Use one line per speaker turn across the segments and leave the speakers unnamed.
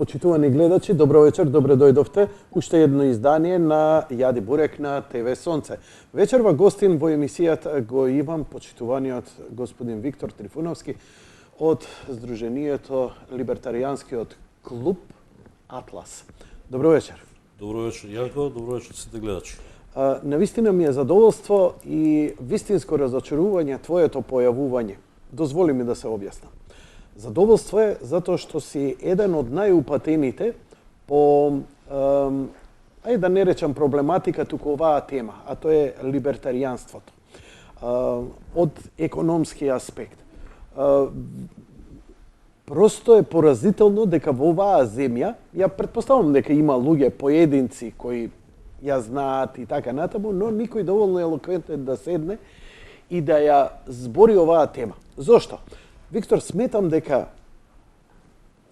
Почитувани гледачи, добро вечер, добре дојдовте. Уште едно издание на Јади Бурек на ТВ Сонце. Вечерва гостин во емисијата го имам почитуваниот господин Виктор Трифуновски од Сдруженијето Либертаријанскиот клуб Атлас. Добро вечер.
Добро вечер, Јанко, добро вечер сите гледачи.
Навистина ми е задоволство и вистинско разочарување твоето појавување. Дозволи ми да се објаснам. Задоволство е затоа што си еден од најупатените по, ајде да не речам проблематика, туку оваа тема, а тоа е либертаријанството. Од економски аспект. Просто е поразително дека во оваа земја, ја претпоставам дека има луѓе, поединци кои ја знаат и така натаму, но никој доволно елоквентен да седне и да ја збори оваа тема. Зошто? Виктор, сметам дека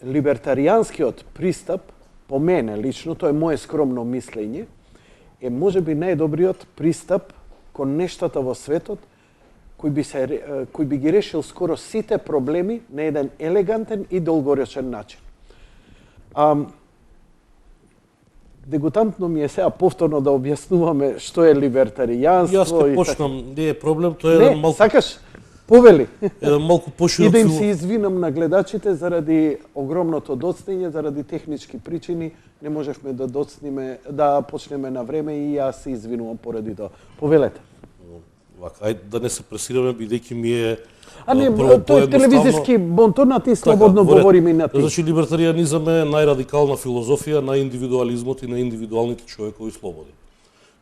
либертаријанскиот пристап, по мене лично, тоа е моje скромно мислење, е можеби најдобриот пристап кон нештата во светот, кој би ги решил скоро сите проблеми на еден елегантен и долгоречен начин. Дегутантно ми е сега повторно да објаснуваме што е либертаријанство.
Јас ке почнам, не е проблем, тоа е еден малку...
Сакаш? Повели.
Еден малку поширок.
И да им се извинам на гледачите заради огромното доцнење, заради технички причини, не можевме да доцниме, да почнеме на време и јас се извинувам поради тоа. Повелете.
Вака, ајде да не се пресираме, бидејќи ми е
не, тој е телевизиски бонтон, а ти слободно говориме на ти.
Значи, либертаријанизам е најрадикална филозофија на индивидуализмот и на индивидуалните човекови слободи.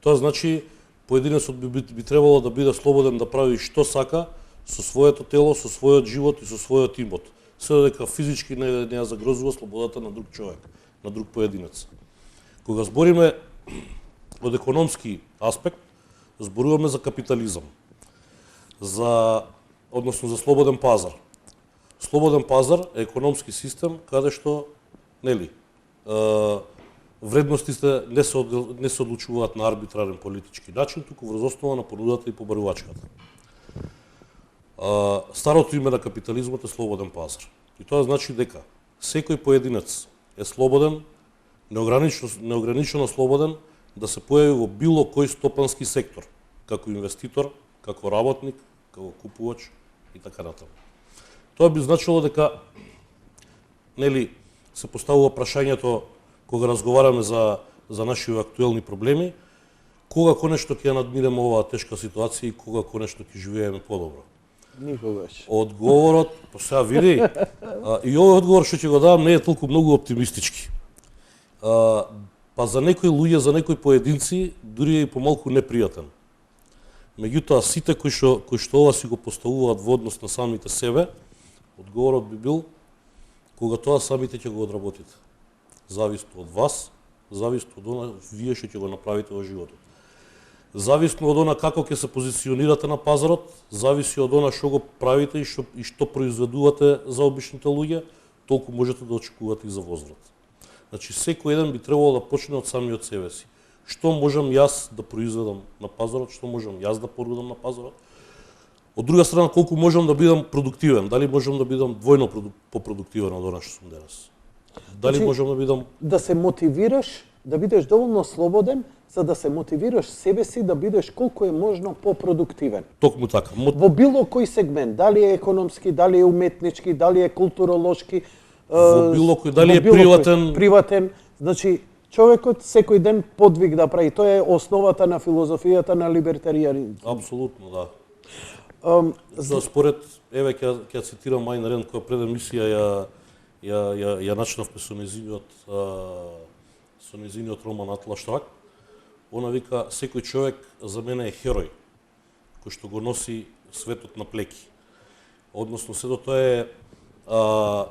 Тоа значи, поединецот би требало да биде слободен да прави што сака, со своето тело, со својот живот и со својот имот. Се додека физички не ја загрозува слободата на друг човек, на друг поединец. Кога збориме од економски аспект, зборуваме за капитализам, односно за слободен пазар. Слободен пазар е економски систем каде што, вредностите не се одлучуваат на арбитрарен политички начин, туку врз основа на понудата и побарувачката. Старото име на капитализмот е слободен пазар. И тоа значи дека секој поединец е слободен, неограничено слободен да се појави во било кој стопански сектор, како инвеститор, како работник, како купувач и така натаму. Тоа би значило дека се поставува прашањето кога разговараме за наши актуелни проблеми, кога конечно ќе ја надминеме оваа тешка ситуација и кога конечно ќе живееме подобро.
Никогаш.
Одговорот, сега види, и овој одговор што ќе го дадам не е толку многу оптимистички. Па за некои луѓе, за некои поединци, дури е и помалку непријатен. Меѓутоа, сите кои што ова си го поставуваат во однос на самите себе, одговорот би бил кога тоа самите ќе го одработите. Зависно од вас, зависно од она вие што ќе го направите во животот. Зависно од она како ќе се позиционирате на пазарот, зависи од она што го правите и што произведувате за обичните луѓе, толку можете да очекувате и за возврат. Значи, секој еден би требало да почне од самиот себе си. Што можам јас да произведам на пазарот, што можам јас да понудам на пазарот. Од друга страна, колку можам да бидам продуктивен, дали можам да бидам двојно попродуктивен од она што сум денес. Дали можам да бидам...
Да се мотивираш, да бидеш доволно слободен, за да се мотивираш себе си да бидеш колку е можно попродуктивен.
Токму така.
Во било кој сегмент, дали е економски, дали е уметнички, дали е културолошки,
во било кој, дали е
приватен. Значи, човекот секој ден подвиг да прави. Тоа е основата на филозофијата на либертаријанизмот.
Апсолутно, да. Според, еве ќе цитирам Ајн Ранд, која пред емисија ја начнавме со незиниот роман Атлас Шрак. Она вика, секој човек за мене е херој, кој што го носи светот на плеки. Односно, сето тоа е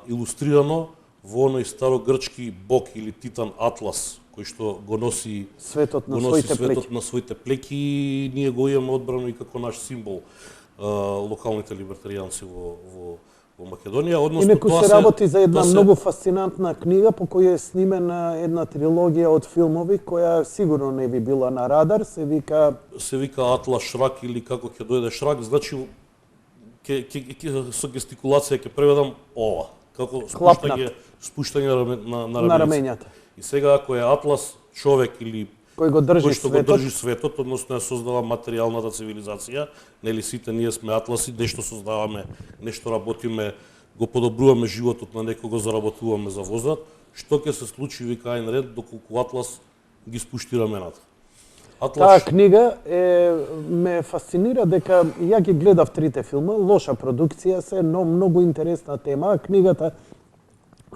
илустрирано во оној старогрчки бог или титан Атлас, кој што го носи
светот на
своите плеки и ние го имаме одбрано и како наш символ локалните либертаријанци во Македонија.
Односно, и некој се работи за една многу фасцинантна книга по која е снимена една трилогија од филмови која сигурно не би била на радар, се вика
Атлас Шрак или како ќе дојде Шрак, значи со гестикулација ќе преведам ова. како
Клапнат.
спуштање на
на раменјата.
И сега ако е Атлас човек или
Кој го држи
кој што
светот.
го држи светот, односно ја создава материјалната цивилизација, нели сите ние сме атласи, нешто создаваме, нешто работиме, го подобруваме животот на некого, заработуваме за вознат, што ќе се случи, вика Айн Ранд, доколку Атлас ги спушти рамената.
Таа книга ме фасцинира дека ја ги гледав трите филма, лоша продукција се, но многу интересна тема. Книгата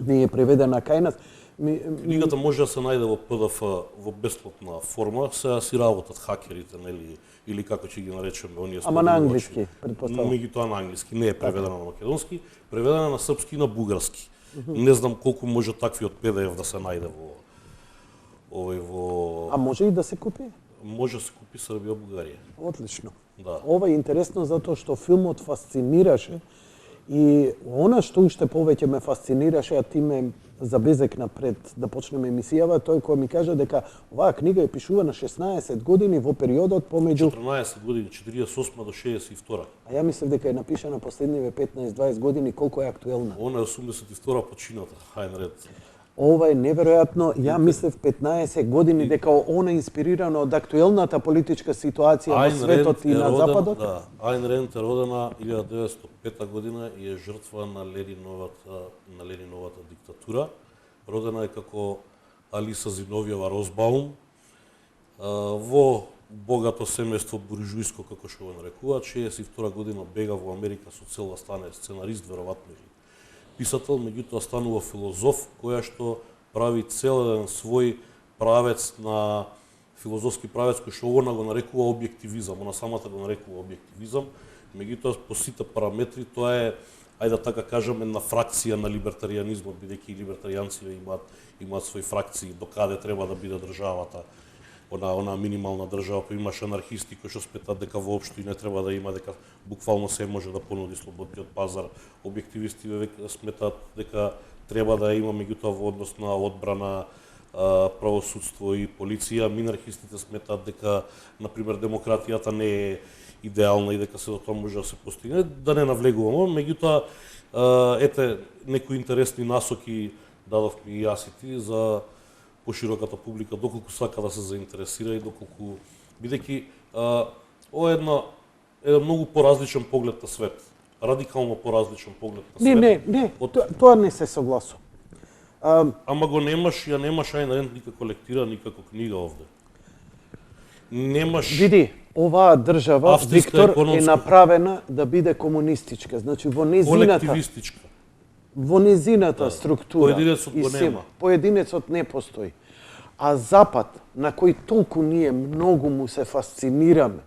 не е преведена кај нас.
Книгата може да се најде во PDF во бесплатна форма, сега си работат хакерите, нели, или како ќе ги наречеме оние.
Ама на англиски, претпоставам.
Меѓутоа на англиски, не е преведена на македонски, преведена на српски и на бугарски. Не знам колку може такви од PDF да се најде во
А може и да се купи?
Може да се купи Србија, Бугарија.
Отлично.
Да.
Ова е интересно затоа што филмот фасцинираше и она што уште повеќе ме фасцинираше, а ти ме забезекна пред да почнеме емисијава, тој кој ми кажа дека оваа книга е пишувана 16 години во периодот помеѓу
14 години, 48 до 62.
А ја мислев дека е напишана последниве 15-20 години, колку е актуелна.
Она е 82 почината, Айн Ранд.
Ова е неверојатно. Ја мислев 15 години дека она е инспирирано од актуелната политичка ситуација во светот и на западот.
Да, Айн Ранд е родена 1905 година и е жртва на Лениновата диктатура. Родена е како Алиса Зиновјева Розбаум во богато семејство буржујско, како што го нарекуваат. 62 година бега во Америка со цел да стане сценарист, веројатно писател, меѓутоа станува филозоф, која што прави цел еден свој правец на филозофски правец кој што она го нарекува објективизам, она самата го нарекува објективизам, меѓутоа по сите параметри тоа е, ајде да така кажеме, една фракција на либертаријанизмот, бидејќи и либертаријанците имаат свои фракции до каде треба да биде државата. Она минимална држава, па имаш анархисти кои што сметат дека воопшто и не треба да има, дека буквално се може да понуди слободниот пазар. Објективисти сметат дека треба да има, меѓутоа во однос на одбрана, правосудство и полиција. Минархистите сметат дека, например, демократијата не е идеална и дека се до тоа може да се постигне. Да не навлегуваме, меѓутоа, ете, некои интересни насоки дадовме и јас и ти за пошироката публика, доколку сака да се заинтересира и доколку, бидејќи ова е еден многу поразличен поглед на свет, радикално поразличен поглед на свет.
Не, тоа не се согласувам.
Ама го немаш, ја немаш Айн Ранд никако лектира, никако книга овде. Немаш.
Види, оваа држава, Виктор, е направена да биде комунистичка, значи во незината
колективистичка.
Во незината структура.
Поединецот го нема.
Поединецот не постои. А Запад, на кој толку ние многу му се фасцинираме,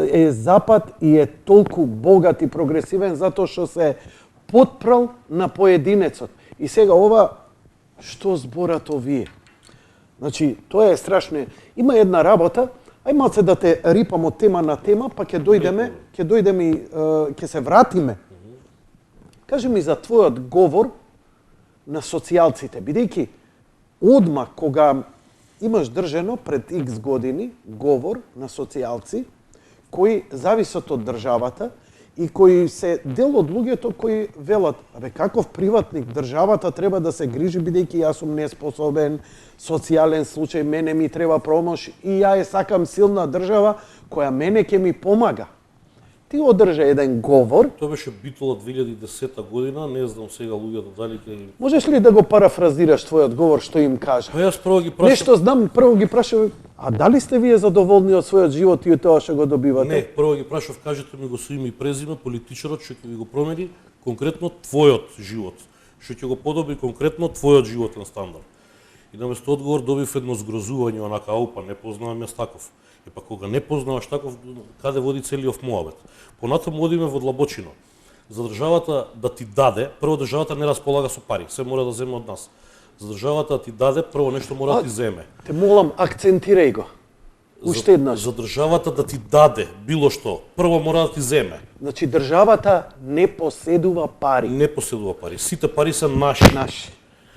е Запад и е толку богат и прогресивен затоа што се потпрал на поединецот. И сега ова, што зборат овие? Значи, тоа е страшно. Има една работа, ај малце да те рипам од тема на тема, па ќе дојдеме и ќе се вратиме. Кажи ми за твојот говор на социјалците, бидејќи одма кога имаш држено пред X години говор на социјалци кои зависат од државата и кои се дел од луѓето кои велат, абе каков приватник, државата треба да се грижи бидејќи јас сум неспособен, социјален случај, мене ми треба промош и ја сакам силна држава која мене ќе ми помага. Ти одржа еден говор.
Тоа беше Битола 2010 година, не знам сега луѓето дали ќе.
Можеш ли да го парафразираш твојот говор што им кажа?
Па јас прво ги прашав.
Нешто знам, прво ги прашав, а дали сте вие задоволни од својот живот и од тоа што го добивате?
Не, прво ги прашав, кажете ми го со име и презиме, политичарот што ќе ви го промени конкретно твојот живот, што ќе го подобри конкретно твојот животен стандард. И наместо одговор добив едно згрозување, онака, па не познавам јас таков. И па кога не познаваш таков, каде води целиот моабет? Понатаму одиме во длабочино. За државата да ти даде, прво државата не располага со пари, се мора да земе од нас. За државата да ти даде, прво нешто мора да ти земе.
Те молам, акцентирај го. Уште еднаш.
За државата да ти даде било што, прво мора да ти земе.
Значи државата не поседува пари.
Не поседува пари. Сите пари се наши.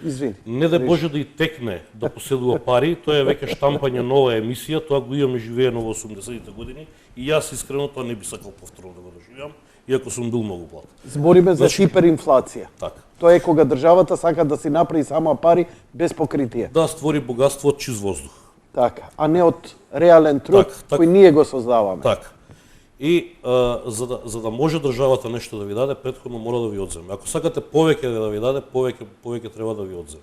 Извини.
Не да Боже да и текне да поседува пари, тоа е веќе штампање нова емисија, тоа го имаме живеено во 80-тите години и јас искрено тоа не би сакал повторно да го доживеам, иако сум бил многу млад.
Збориме за
Значи,
хиперинфлација.
Така.
Тоа е кога државата сака да си направи сама пари без покритие.
Да створи богатство од чист воздух.
Така, а не од реален труд
Так.
кој ние го создаваме.
Така. И за да може државата нешто да ви даде, претходно мора да ви одземе. Ако сакате повеќе да ви даде, повеќе треба да ви одземе.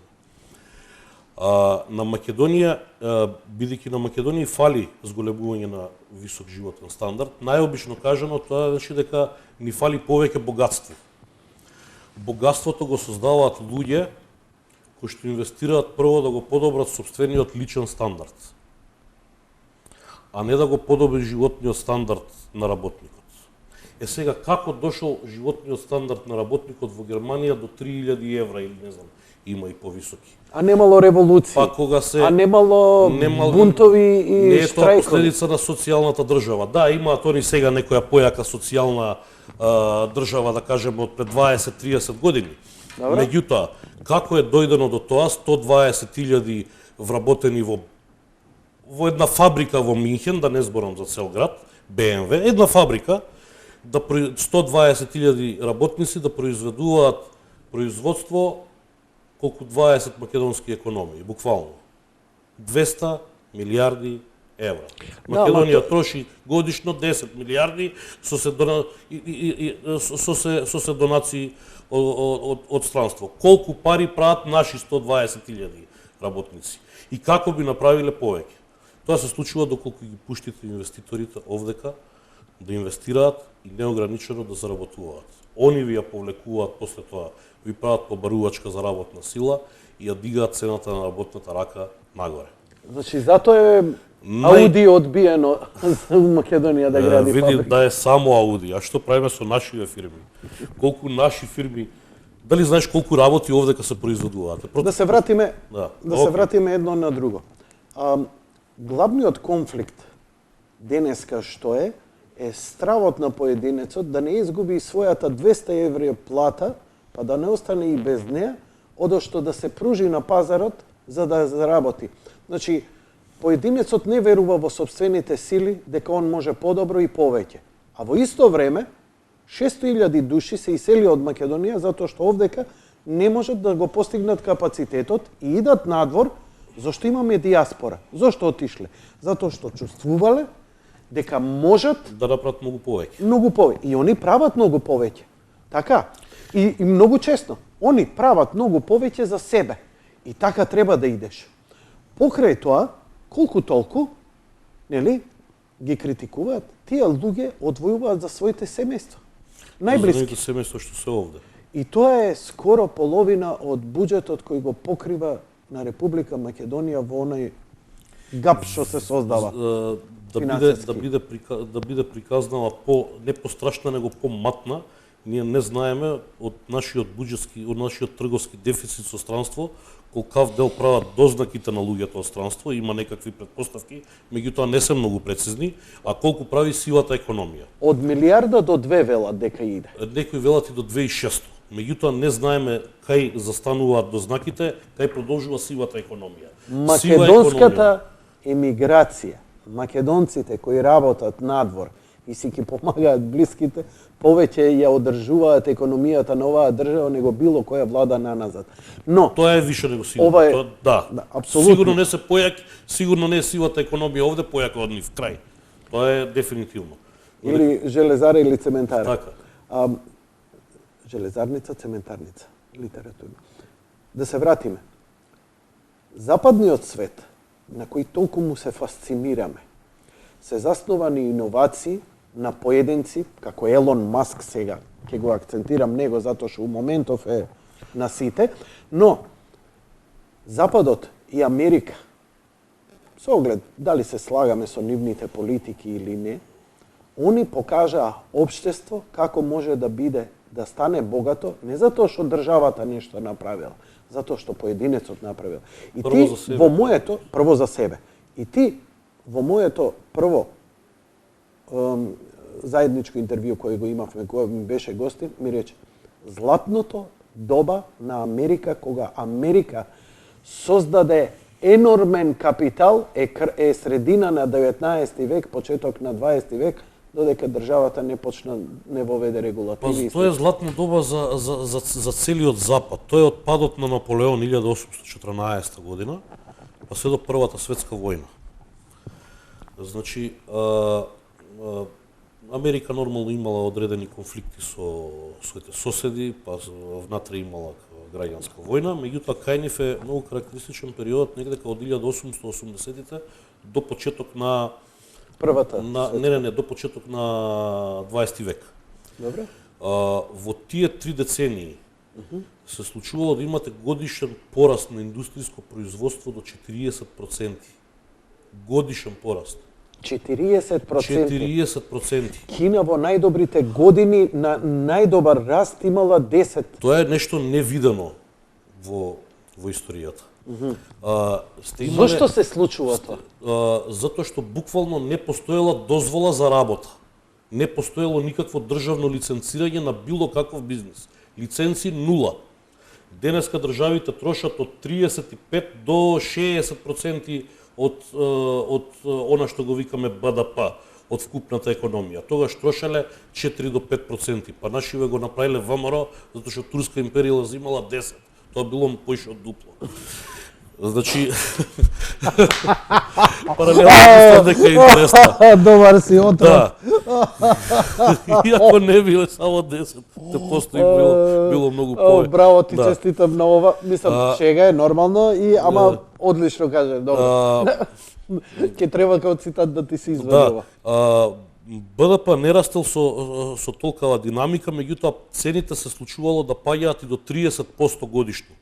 На Македонија, бидејќи на Македонија фали зголемување на висок животен стандард, најобично кажано тоа значи дека ни фали повеќе богатство. Богатството го создаваат луѓе кои што инвестираат прво да го подобрат сопствениот личен стандард, а не да го подобри животниот стандард на работникот. Сега, како дошол животниот стандард на работникот во Германија до 3000 евра или не знам, има и повисоки.
А немало револуции.
Па кога се
А немало бунтови и
не е тоа
штрајкови.
последица на социјалната држава. Да, имаат они сега некоја појака социјална држава, да кажеме, од пред 20-30 години.
Добре.
Меѓутоа, како е дојдено до тоа 120.000 вработени во една фабрика во Минхен, да не зборам за цел град, БМВ, една фабрика, да 120.000 работници да произведуваат производство колку 20 македонски економии, буквално. 200 милиарди евра. Македонија троши годишно 10 милиарди со се донации од странство. Колку пари прават наши 120.000 работници? И како би направиле повеќе? Тоа се случува доколку ги пуштите инвеститорите овдека да инвестираат и неограничено да заработуваат. Они ви ја повлекуваат после тоа, ви прават побарувачка за работна сила и ја дигаат цената на работната рака нагоре.
Значи, затоа е Ауди одбиено за Македонија да гради
Види
фабрика.
да е само Ауди, а што правиме со нашиве фирми? Колку наши фирми, дали знаеш колку работи овдека се произведуваат?
Да се вратиме,
окей.
се вратиме едно на друго. Главниот конфликт денеска што е стравот на поединецот да не изгуби својата 200 евро плата, па да не остане и без неа, одошто да се пружи на пазарот за да заработи. Значи, поединецот не верува во собствените сили дека он може подобро и повеќе. А во исто време, 600.000 души се исели од Македонија затоа што овдека не можат да го постигнат капацитетот и идат надвор. Зошто имаме диаспора? Зошто отишле? Затоа што чувствувале дека можат
да направат многу повеќе.
Многу повеќе. И они прават многу повеќе. Така. И многу често. Они прават многу повеќе за себе. И така треба да идеш. Покрај тоа, колку толку, нели, ги критикуваат, тие луѓе одвојуваат за своите семејства. Најблиски.
За семејства што се овде.
И тоа е скоро половина од буџетот кој го покрива на Република Македонија во онај гап што се создава.
Да биде приказнала не пострашна, него поматна, ние не знаеме од нашиот буџетски, од нашиот трговски дефицит со странство, колкав дел прават дознаките на луѓето од странство, има некакви претпоставки, меѓутоа не се многу прецизни, а колку прави сивата економија.
Од милиарда до 2 велат дека иде.
Некои велат и до 2600. Меѓутоа не знаеме кај застануваат дознаките, кај продолжува сивата економија.
Македонската емиграција, македонците кои работат надвор и си ги помагаат блиските, повеќе ја одржуваат економијата на оваа држава него било која влада наназад. Но
тоа е више него сигурно.
Ова е,
да,
апсолутно.
Сигурно не се појак, сигурно не е сивата економија овде појака од нив крај. Тоа е дефинитивно.
Или железара или цементара.
Така.
Железарница, цементарница, литературно. Да се вратиме. Западниот свет, на кој толку му се фасцинираме, се заснувани иновации на поединци, како Елон Маск сега, ќе го акцентирам него затоа што у моментов е на сите, но Западот и Америка, со оглед дали се слагаме со нивните политики или не, они покажаа општество како може да биде, да стане богато, не затоа што државата нешто направила, затоа што поединецот направил. И
прво
ти во моето, прво за себе. И ти во моето прво заедничко интервју кој го имавме, кој ми беше гостин, ми рече, златното доба на Америка, кога Америка создаде енормен капитал, е средина на 19 век, почеток на 20 век, додека државата не воведе регулативи.
Тоа е златна доба за целиот Запад. Тоа е од падот на Наполеон 1814 година, па се до Првата светска војна. Значи, Америка нормално имала одредени конфликти со своите соседи, па внатре имала граѓанска војна, меѓутоа кај нив е многу карактеристичен период негде од 1880-тите до почеток на до почеток на 20 век.
Добре.
Во тие 3 децении се случувало да имате годишен пораст на индустријско производство до 40%. Годишен пораст.
40%.
40%.
Кина во најдобрите години на најдобар раст имала 10.
Тоа е нешто невидено во историјата.
Зошто се случува тоа?
Затоа што буквално не постоела дозвола за работа. Не постоело никакво државно лиценцирање на било каков бизнес. Лиценци нула. Денеска државите трошат од 35 до 60% од она што го викаме БДП, од вкупната економија. Тогаш трошеле 4 до 5%, па нашиве го направиле ВМРО, затоа што Турска империја земала 10. Тоа било поише од дупло. Значи, паралелно дека е интересна.
Добар си, отров.
Да. Иако не биле само 10, те постои било многу повеќе.
Браво, ти честитам на ова. Мислам, шега е нормално, ама одлично каже. Добро. Ке треба као цитат да ти се извади ова.
БДП не растел со толкава динамика, меѓутоа цените се случувало да паѓаат и до 30% годишно.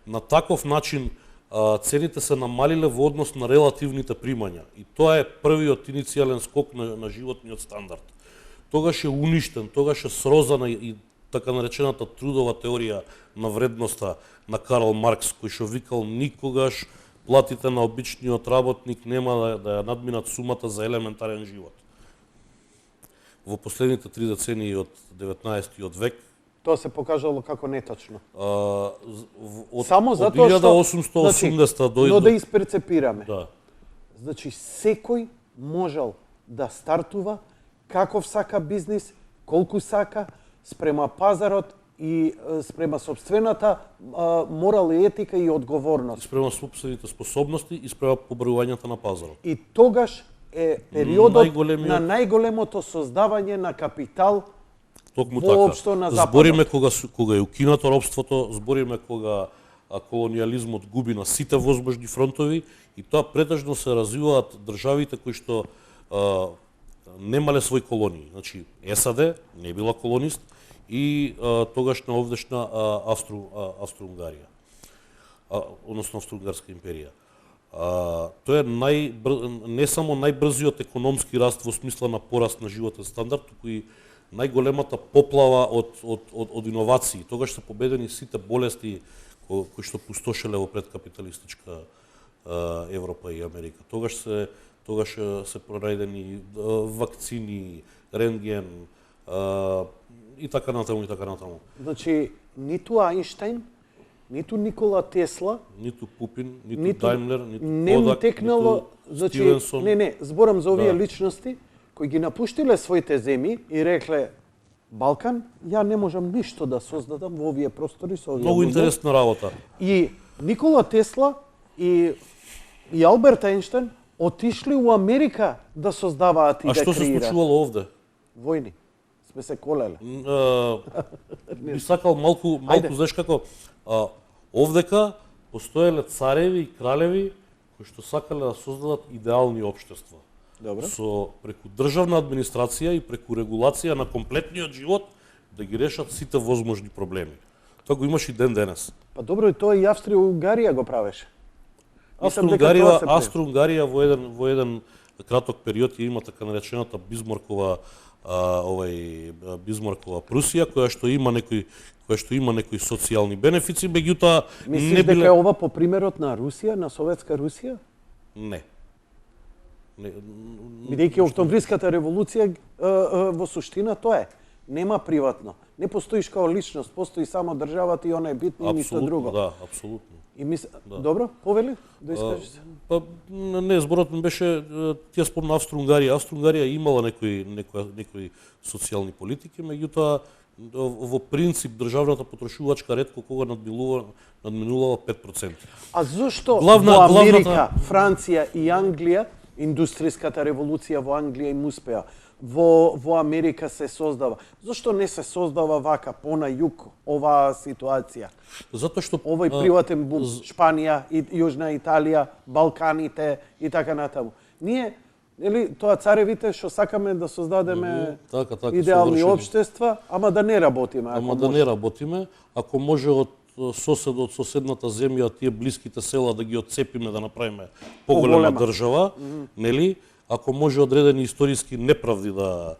На таков начин цените се намалиле во однос на релативните примања и тоа е првиот иницијален скок на животниот стандард. Тогаш е уништен, тогаш е срозана и така наречената трудова теорија на вредноста на Карл Маркс, кој што викал никогаш платите на обичниот работник нема да ја надминат сумата за елементарен живот. Во последните 3 децении од 19-тиот век
тоа се покажало како неточно.
Само затоа што 1880 дојде.
Но да исперцепираме.
Да.
Значи секој можел да стартува каков сака бизнис, колку сака, спрема пазарот и спрема собствената морал и етика и одговорност.
И спрема собствените способности и спрема побројувањето на пазарот.
И тогаш е периодот на најголемото создавање на капитал.
Токму така.
На Западот.
Збориме кога е укинато робството, збориме кога колониализмот губи на сите возможни фронтови и тоа претежно се развиваат државите кои што немале своји колонии. Значи САД не била колонист и тогашна овдешна Австро-Унгарија. Односно Австро-Унгарска империја. Тоа е не само најбрзиот економски раст во смисла на пораст на животен стандард, туку и најголемата поплава од иновации. Тогаш се победени сите болести кои што пустошеле во предкапиталистичка Европа и Америка. Тогаш се пронајдени вакцини, рентген и така натаму и така натаму.
Значи ниту Ајнштајн, ниту Никола Тесла,
ниту Пупин, ниту Даймлер, ниту Кодак, ниту Стивенсон.
Не, зборам за овие личности кои ги напуштиле своите земји и рекле Балкан, ја не можам ништо да создадам во овие простори со овие.
Многу интересна работа.
И Никола Тесла и Алберт Ајнштајн отишли у Америка да создаваат и да креираат.
А што се случувало овде?
Војни. Сме се колеле.
Би сакал малку знаеш како овдека постоеле цареви и кралеви кои што сакале да создадат идеални општества.
Добро.
Преку државна администрација и преку регулација на комплетниот живот да ги решат сите возможни проблеми. Тоа го имаш и ден денес.
Па добро, и тоа и Австрија-Унгарија го правеше.
Австро-Унгарија во еден краток период ја има така наречената Бисмаркова Прусија, која што има некои социјални бенефици, меѓутоа
мислиш дека е ова по примерот на Русија, на Советска Русија?
Не.
Бидејќи Октомвриската револуција во суштина тоа е. Нема приватно, Не постоиш као личност, постои само државата и она е битно и ништо друго.
Да, апсолутно.
И Добро, повели да искажеш се.
Па не, зборот ми беше, ти ја спомна Австро-Унгарија. Австро-Унгарија имала некои социјални политики, меѓутоа во принцип државната потрошувачка ретко кога надминувала 5%.
А зошто
Главната-
во Америка, Франција и Англија, индустријската револуција во Англија им успеа, во Америка се создава. Зошто не се создава вака на југ оваа ситуација?
Затоа што
Овој приватен бум, Шпанија, Јужна Италија, Балканите и така натаму. Ние, нели, тоа царевите што сакаме да создадеме
така,
идеални
совршени.
општества, ама да не работиме.
Ама да не работиме, ако може од соседната земја, тие блиските села да ги отцепиме, да направиме поголема држава, нели? Ако може одредени историски неправди да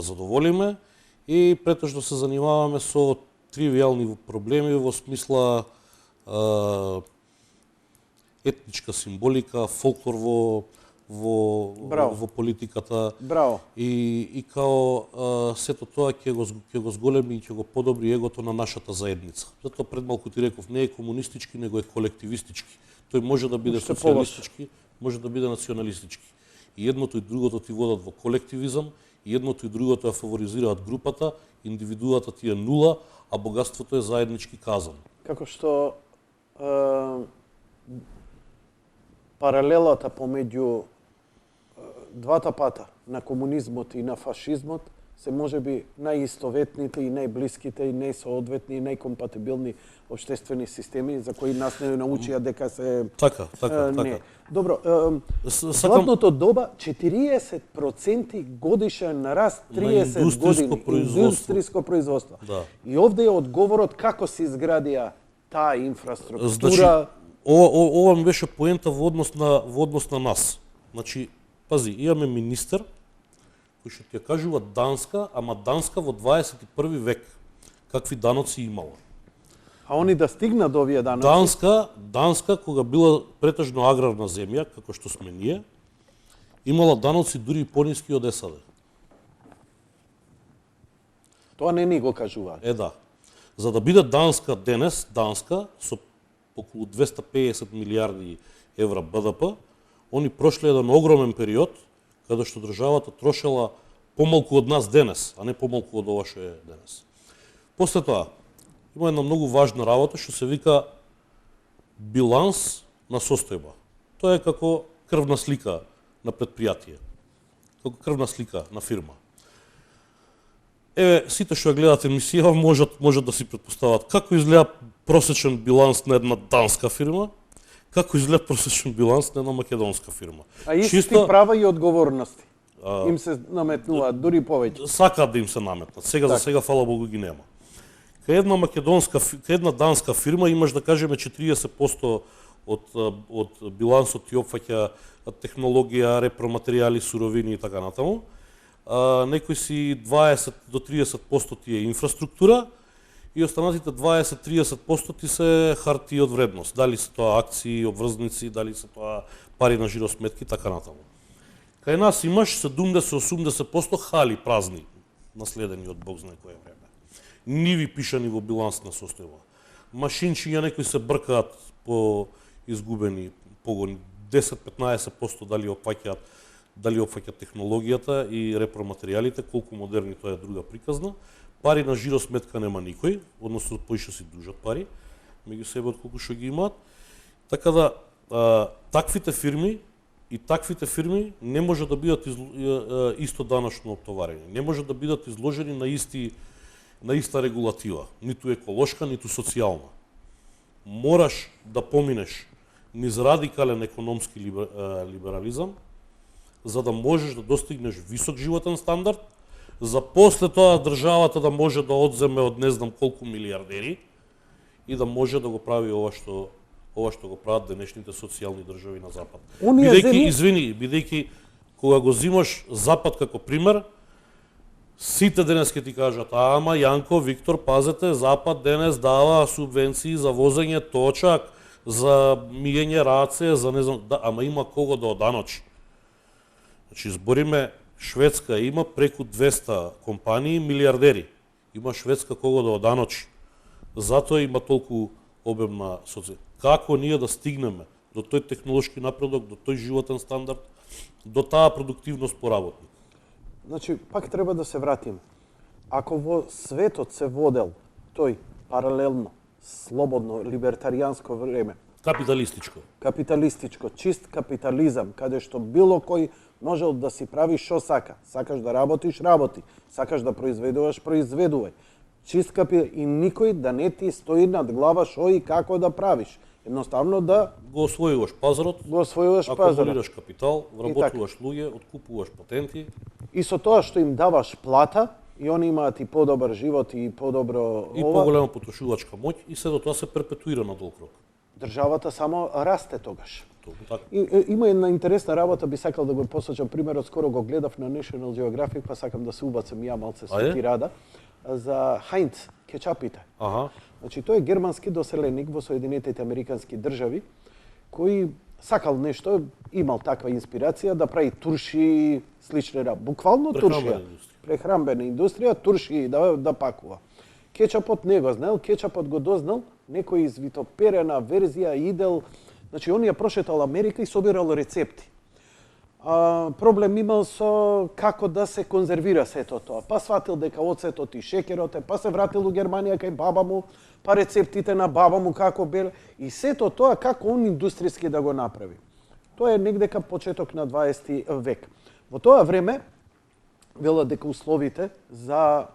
задоволиме и претежно се занимаваме со тривијални проблеми во смисла етничка символика, фолклор во политиката.
Браво.
И као сето тоа ќе го зголеми и ќе го подобри егото на нашата заедница. Затоа пред малку ти реков, не е комунистички, него е колективистички. Тој може да биде социјалистички, може да биде националистички. И едното и другото ти водат во колективизам, и едното и другото ја фаворизираат групата, индивидуата ти е нула, а богатството е заеднички казан.
Како што паралелата помеѓу двата пата на комунизмот и на фашизмот се можеби најистоветните и најблиските и најсоодветни и најкомпатибилни општествени системи за кои нас не научија дека се
Така.
не. Добро, златното доба 40% годишен нараст, 30 години индустриско производство.
Да.
И овде е одговорот како се изградија таа инфраструктура.
Значи, ова ми беше поента во однос на нас. Значи, пази, имаме министер кој што ти ја кажува Данска, ама Данска во 21 век. Какви даноци имала?
А они да стигнат до овие даноци?
Данска, кога била претежно аграрна земја, како што сме ние, имала даноци дури и пониски од САД.
Тоа не ни го кажуваат.
Да. За да биде Данска денес, со околу 250 милиарди евра БДП, они прошли еден огромен период, каде што државата трошела помалку од нас денес, а не помалку од ова што е денес. После тоа, има една многу важна работа што се вика биланс на состојба. Тоа е како крвна слика на предпријатие, како крвна слика на фирма. Еве, сите што ја гледате емисија можат да си претпостават како изгледа просечен биланс на една данска фирма, како изгледа просечен биланс на една македонска фирма.
А исти права и одговорности им се наметнуваат, дури повеќе.
Сакаат да им се наметнат. Сега за сега, фала Богу, ги нема. Кај една данска фирма имаш да кажеме 40% од билансот ти опфаќа технологија, репроматеријали, суровини и така натаму. Некои си 20 до 30% ти е инфраструктура и останатите 20-30% ти се хартии од вредност. Дали се тоа акции, обврзници, дали се тоа пари на жиросметки и така натаму. Кај нас имаш 70-80% хали празни, наследени од Бог знае кое време. Ниви пишани во биланс на состојба. Машинчиња некои се бркаат по изгубени погони. 10-15% дали опфаќаат технологијата и репроматеријалите, колку модерни тоа е друга приказна. Пари на жиросметка нема никој, односно поише си дужат пари, меѓу себе од колку што ги имаат. Така да, таквите фирми не може да бидат исто даночно оптоварени, не може да бидат изложени на иста регулатива, ниту еколошка, ниту социјална. Мораш да поминеш низ радикален економски либерализам, за да можеш да достигнеш висок животен стандард, за после тоа државата да може да одземе од не знам колку милиардери и да може да го прави ова што го прават денешните социјални држави на Запад. Бидејќи кога го зимаш Запад како пример, сите денес ќе ти кажат, ама Јанко, Виктор, пазете, Запад денес дава субвенции за возење точак, за мијење раце, за не знам, ама има кого да оданочи. Значи, збориме Шведска има преку 200 компании милиардери. Има Шведска кого да оданочи. Затоа има толку обемна соци. Како ние да стигнеме до тој технолошки напредок, до тој животен стандард, до таа продуктивност по работник?
Значи, пак треба да се вратиме. Ако во светот се водел тој паралелно, слободно, либертаријанско време, капиталистичко, чист капитализам, каде што било кој можел да си прави што сака. Сакаш да работиш, работи. Сакаш да произведуваш, произведувај. Чист капитализам и никој да не ти стои над глава што и како да правиш. Едноставно да
го освојуваш пазарот, акумулираш капитал, вработуваш луѓе, откупуваш патенти.
И со тоа што им даваш плата, и они имаат и подобар живот и подобро
и поголема потрошувачка моќ и се до тоа се перпетуира на долг рок.
Државата само расте тогаш.
Така.
И има една интересна работа, би сакал да го посочам примерот, скоро го гледав на National Geographic, па сакам да се убацам ја малце со тирада, за Хайнц кетчапите. Значи, тој е германски доселеник во Соединетите Американски држави, кој сакал нешто, имал таква инспирација да прави турши, слични работи. Буквално туршија. Прехранбена индустрија, турши да пакува. Кетчапот не го знал, кетчапот го дознал некој извитоперена верзија, идел. Значи, он ја прошетал Америка и собирал рецепти. Проблем имал со како да се конзервира сето тоа. Па сватил дека оцетот и шекерот па се вратил у Германија кај баба му, па рецептите на баба му како бел и сето тоа како он индустријски да го направи. Тоа е негдека почеток на 20 век. Во тоа време велат дека условите за,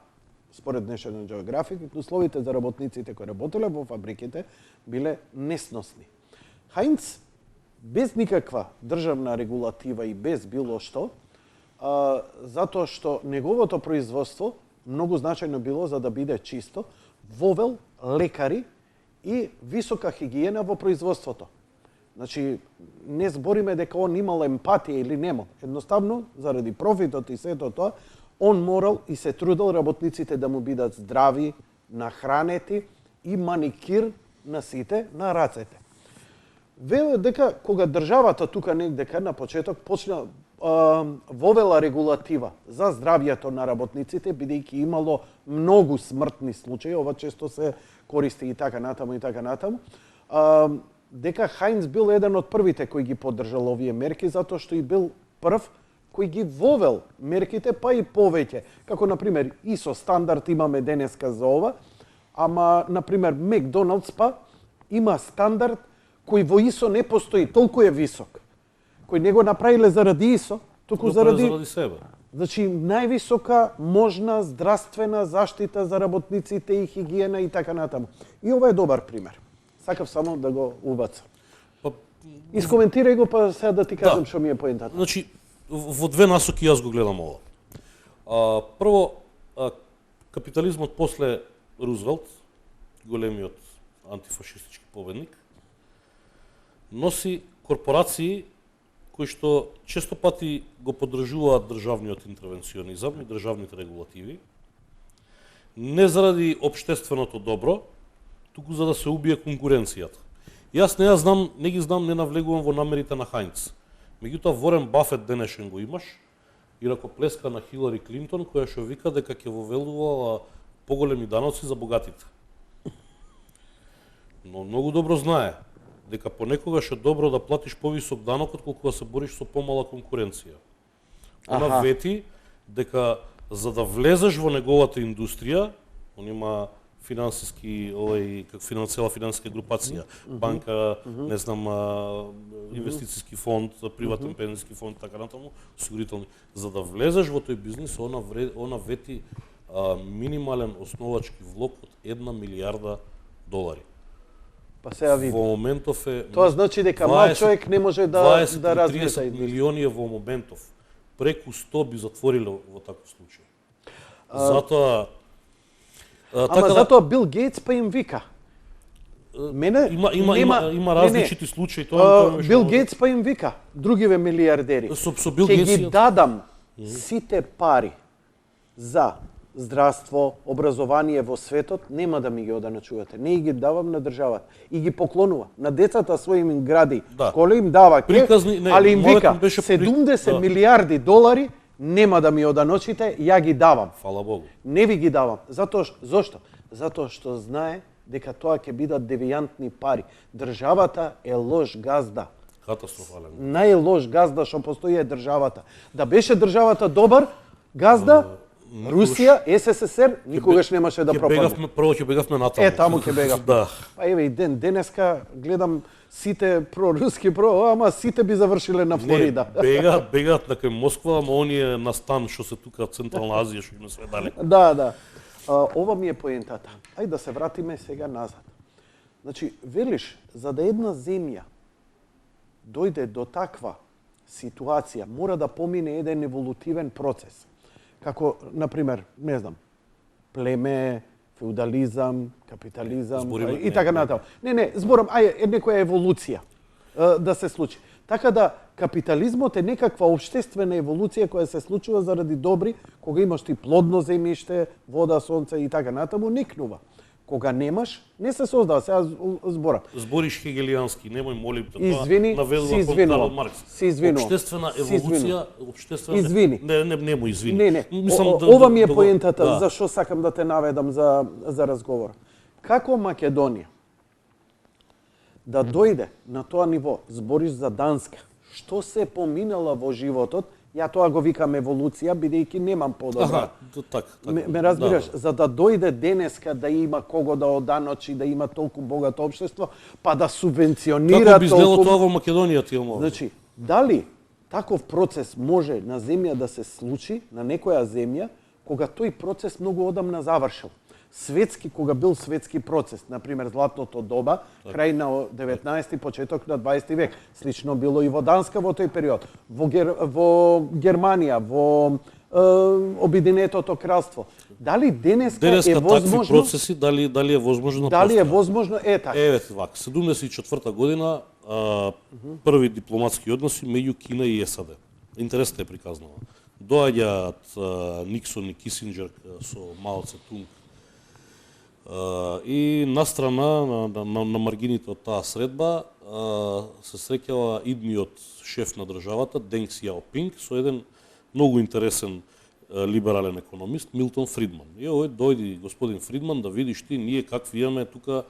според National Geographic, условите за работниците кои работеле во фабриките биле несносни. Хайнц без никаква државна регулатива и без било што, затоа што неговото производство многу значајно било за да биде чисто, вовел лекари и висока хигиена во производството. Значи, не збориме дека он имал емпатија или нема. Едноставно, заради профитот и сето тоа, он морал и се трудел работниците да му бидат здрави, нахранети и маникир на сите на рацете. Веле дека кога државата тука негдека на почеток почна вовела регулатива за здравјето на работниците, бидејќи имало многу смртни случаи, ова често се користи и така натаму, дека Хайнц бил еден од првите кои ги поддржал овие мерки, затоа што и бил прв кој ги вовел мерките, па и повеќе. Како, например, ISO стандард имаме денеска за ова, ама, например, Макдоналдс па има стандард кој во ISO не постои, толку е висок. Кој не го направиле заради ISO, туку заради
себе.
Значи, највисока можна здравствена заштита за работниците и хигиена и така натаму. И ова е добар пример. Сакав само да го убацам. Искоментирај го, па сега да ти кажам што ми е поентата.
Значи, во две насоки јас го гледам ова. Прво, капитализмот после Рузвелт, големиот антифашистички победник, носи корпорации кои што често пати го поддржуваат државниот интервенционизам и државните регулативи, не заради општественото добро, туку за да се убие конкуренцијата. Јас не ги знам, не навлегувам во намерите на Хайнц. Меѓутоа, Ворен Бафет денешен го имаш и ракоплеска на Хилари Клинтон, која што вика дека ќе воведува поголеми даноци за богатите. Но многу добро знае дека понекогаш е добро да платиш повисок данок отколку да се бориш со помала конкуренција. Она вети дека за да влезеш во неговата индустрија, он има финансиски, цела финансиска групација, банка, не знам, инвестициски фонд, приватен пензиски фонд, така натаму, осигурителни. За да влезеш во тој бизнис, она вети минимален основачки влог од 1 милијарда долари.
Па сега види.
Во моментов е...
Тоа значи дека мал човек не може да развие
20-30 милиони е во моментов. Преку 100 би затвориле во таков случај. Затоа...
затоа Бил Гейтс па им вика. Мене
има различити случаи.
Бил Гейтс па им вика. Другиве милиардери. Ќе ги дадам сите пари за здравство, образование во светот, нема да ми ги оданачувате. Не ги давам на државата. И ги поклонува. На децата својим им гради, школи им дава, али им вика 70 милиарди долари нема да ми оданочите, ја ги давам.
Фала Богу.
Не ви ги давам. Зошто? Затоа што знае дека тоа ќе бидат девијантни пари. Државата е лош газда.
Катастрофален.
Најлош газда што постои е државата. Да беше државата добар газда, Русија, СССР никогаш немаше да пропадне.
Прво ќе бегавме натаму.
Таму ќе бегавме.
Да.
Па еве и денеска гледам сите проруски, ама сите би завршиле на Флорида.
Не, бегаат на кај Москва, ама оние на стан што се тука Централна Азија што им све далеку.
Да. Ова ми е поентата. Ајде да се вратиме сега назад. Значи, велиш, за да една земја дојде до таква ситуација, мора да помине еден еволутивен процес. Како, например, не знам, племе, феудализам, капитализам и така натаму. Не, зборам, некоја еволуција да се случи. Така да, капитализмот е некаква општествена еволуција која се случува заради добри, кога имаш ти плодно земјиште, вода, сонце и така натаму, никнува. Кога немаш, не се создава, сега зборам.
Збориш хегелијански, немој молим те,
Извини,
наведува
си извинувам.
Карл Маркс.
Си извинувам.
Обштествена еволуција, обштествена...
Извини.
Нему извини.
Не.
Мислам
Ова ми е поентата, зашо сакам да те наведам за разговор. Како Македонија да дојде на тоа ниво, збориш за Данска, што се поминала во животот, ја тоа го викам еволуција, бидејќи немам подобра.
Така.
Ме разбираш, за да дојде денеска да има кого да оданочи, да има толку богато општество, па да субвенционира
Како би изгледало тоа во Македонија, ти омови?
Значи, дали таков процес може на земја да се случи, на некоја земја, кога тој процес многу одамна завршил? Светски, кога бил светски процес, например златното доба, крај на 19 почеток на 20 век. Слично било и во Данска во тој период. Во Германија, во Обединетото кралство. Дали денеска е возможно?
Такви процеси, дали е возможно?
Дали е возможно? Така.
Еве вака, 74 година први дипломатски односи меѓу Кина и САД. Интересно е приказнало. Доаѓаат Никсон и Кисинџер со Мао Цетунг и настрана на маргините од таа средба се среќава идниот шеф на државата Денг Сјаопинг со еден многу интересен либерален економист Милтон Фридман. И овој дојди господин Фридман да видиш ти ние какви имаме тука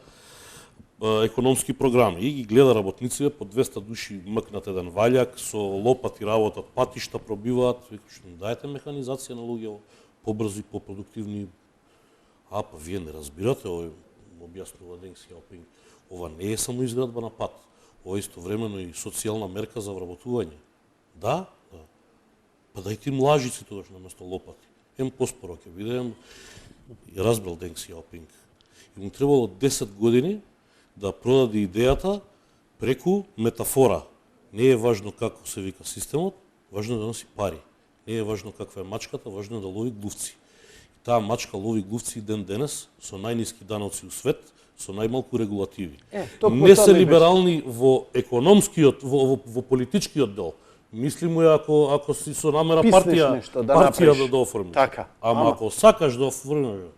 економски програми и ги гледа работниците по 200 души мкнат еден ваљак со лопати работат, патишта пробиваат, викаш дајте механизација на луѓе побрзи, попродуктивни. Па вие не разбирате, овој објаснува Денг Сјаопинг. Ова не е само изградба на пат, ова е истовремено и социјална мерка за вработување. Да. Па дајте им лажици тогаш наместо лопати. Поспоро ќе биде, и разбрал Денг Сјаопинг. И му требало 10 години да продаде идејата преку метафора. Не е важно како се вика системот, важно е да носи пари. Не е важно каква е мачката, важно е да лови глувци. Таа мачка лови глувци ден денес со најниски даноци у свет, со најмалку регулативи. Не се либерални во економскиот, во политичкиот дел. Мислимо е ако си со намера партија да оформиш.
Така.
Ама ако сакаш да оформиш,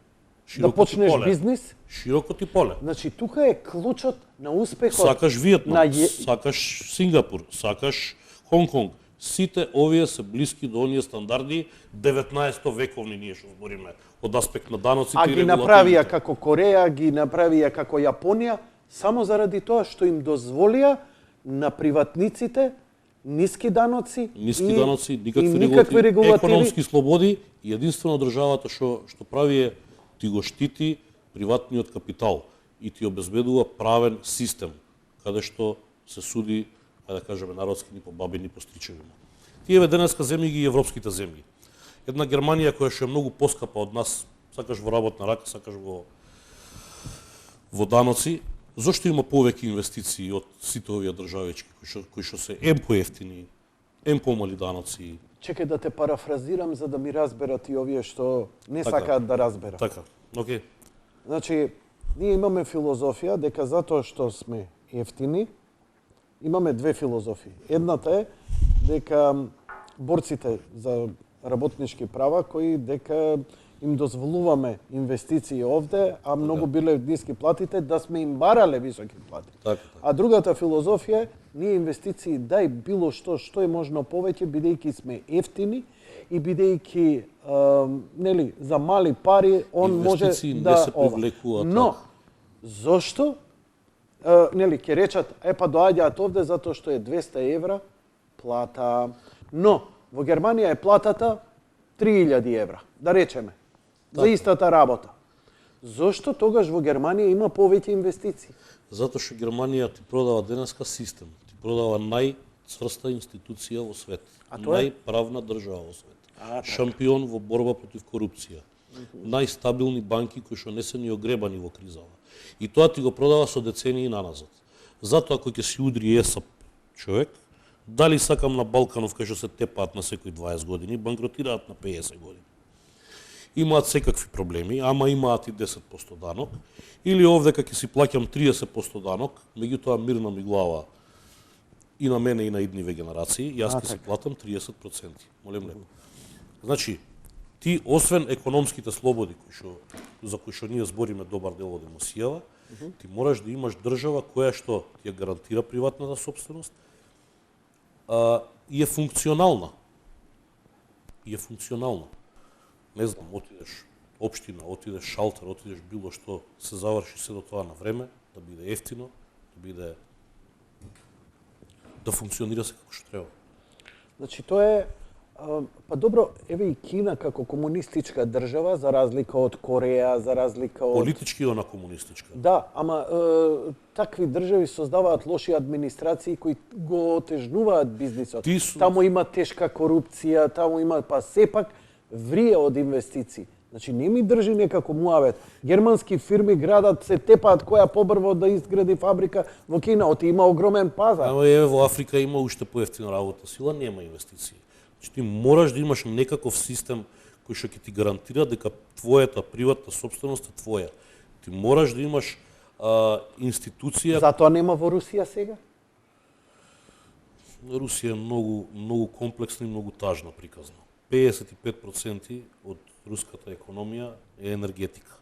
да почнеш бизнис,
широко ти поле.
Значи тука е клучот на успехот.
Сакаш Виетнам, сакаш Сингапур, сакаш Хонг-Конг. Сите овие се блиски до оние стандарди 19 вековни, ние што збориме, од аспект на даноците и регулативите. А ги направија како Кореја, ги направија како Јапонија, само заради тоа што им дозволија на приватниците ниски даноци, никакви регулативи, економски слободи и единствено државата што прави е ти го штити приватниот капитал и ти обезбедува правен систем, каде што се суди, да кажеме, народски ни по баби, ни по стричеви. Тие денеска земји ги европските земји. Една Германија која што е многу поскапа од нас, сакаш во работна рака, сакаш во даноци, зошто има повеќе инвестиции од сите овие државички кои што се поевтини, помали даноци?
Чекај да те парафразирам за да ми разберат и овие што не сакаат да разберат.
Така, окей.
Значи, ние имаме филозофија дека затоа што сме ефтини, имаме две филозофии. Едната е дека борците за работнички права кои дека им дозволуваме инвестиции овде, а многу биле ниски платите, да сме им барале високи плати.
Така.
А другата филозофија е ние инвестиции дај било што е можно повеќе бидејќи сме ефтини и бидејќи нели за мали пари он може
Инвестиции
да
не се привлекуваат.
Но зошто нели ќе речат па доаѓаат овде затоа што е 200 евра плата. Но во Германија е платата 3000 евра, да речеме, за истата работа. Зошто тогаш во Германија има повеќе инвестиции?
Затоа што Германија ти продава денеска систем, ти продава најцврста институција во свет, најправна држава во свет, шампион во борба против корупција, најстабилни банки кои што не се ни огребани во кризава. И тоа ти го продава со децении наназад. Затоа кој ќе си удри ЕСАП човек, дали сакам на Балканов кај што се тепаат на секои 20 години, банкротираат на 50 години. Имаат секакви проблеми, ама имаат и 10% данок, или овде кај ќе си плаќам 30% данок, меѓутоа мирна ми глава и на мене и на идниве генерации, јас ќе си платам 30%. Молем лепо. Значи, ти освен економските слободи за кои што ние збориме добар дел од емисијава, ти мораш да имаш држава која што ти ја гарантира приватната собственост и е функционална. Не знам, отидеш општина, отидеш шалтер, отидеш било што, се заврши се до тоа на време, да биде ефтино, да функционира се како што треба.
Значи тоа е па добро, еве и Кина како комунистичка држава за разлика од Кореја, за разлика од
политички она комунистичка.
Да, ама такви држави создаваат лоши администрации кои го отежнуваат бизнисот. Таму има тешка корупција, таму има па сепак врие од инвестиции. Значи не ми држи некако муавет. Германски фирми градат се тепаат која побрво да изгради фабрика во Кина, оти има огромен пазар.
Ама еве во Африка има уште поевтина работа сила, нема инвестиции. Значи ти мораш да имаш некаков систем кој што ќе ти гарантира дека твојата приватна собственост е твоја. Ти мораш да имаш институција.
Затоа нема во Русија сега?
Русија е многу комплексна и многу тажна приказна. 55% од руската економија е енергетика.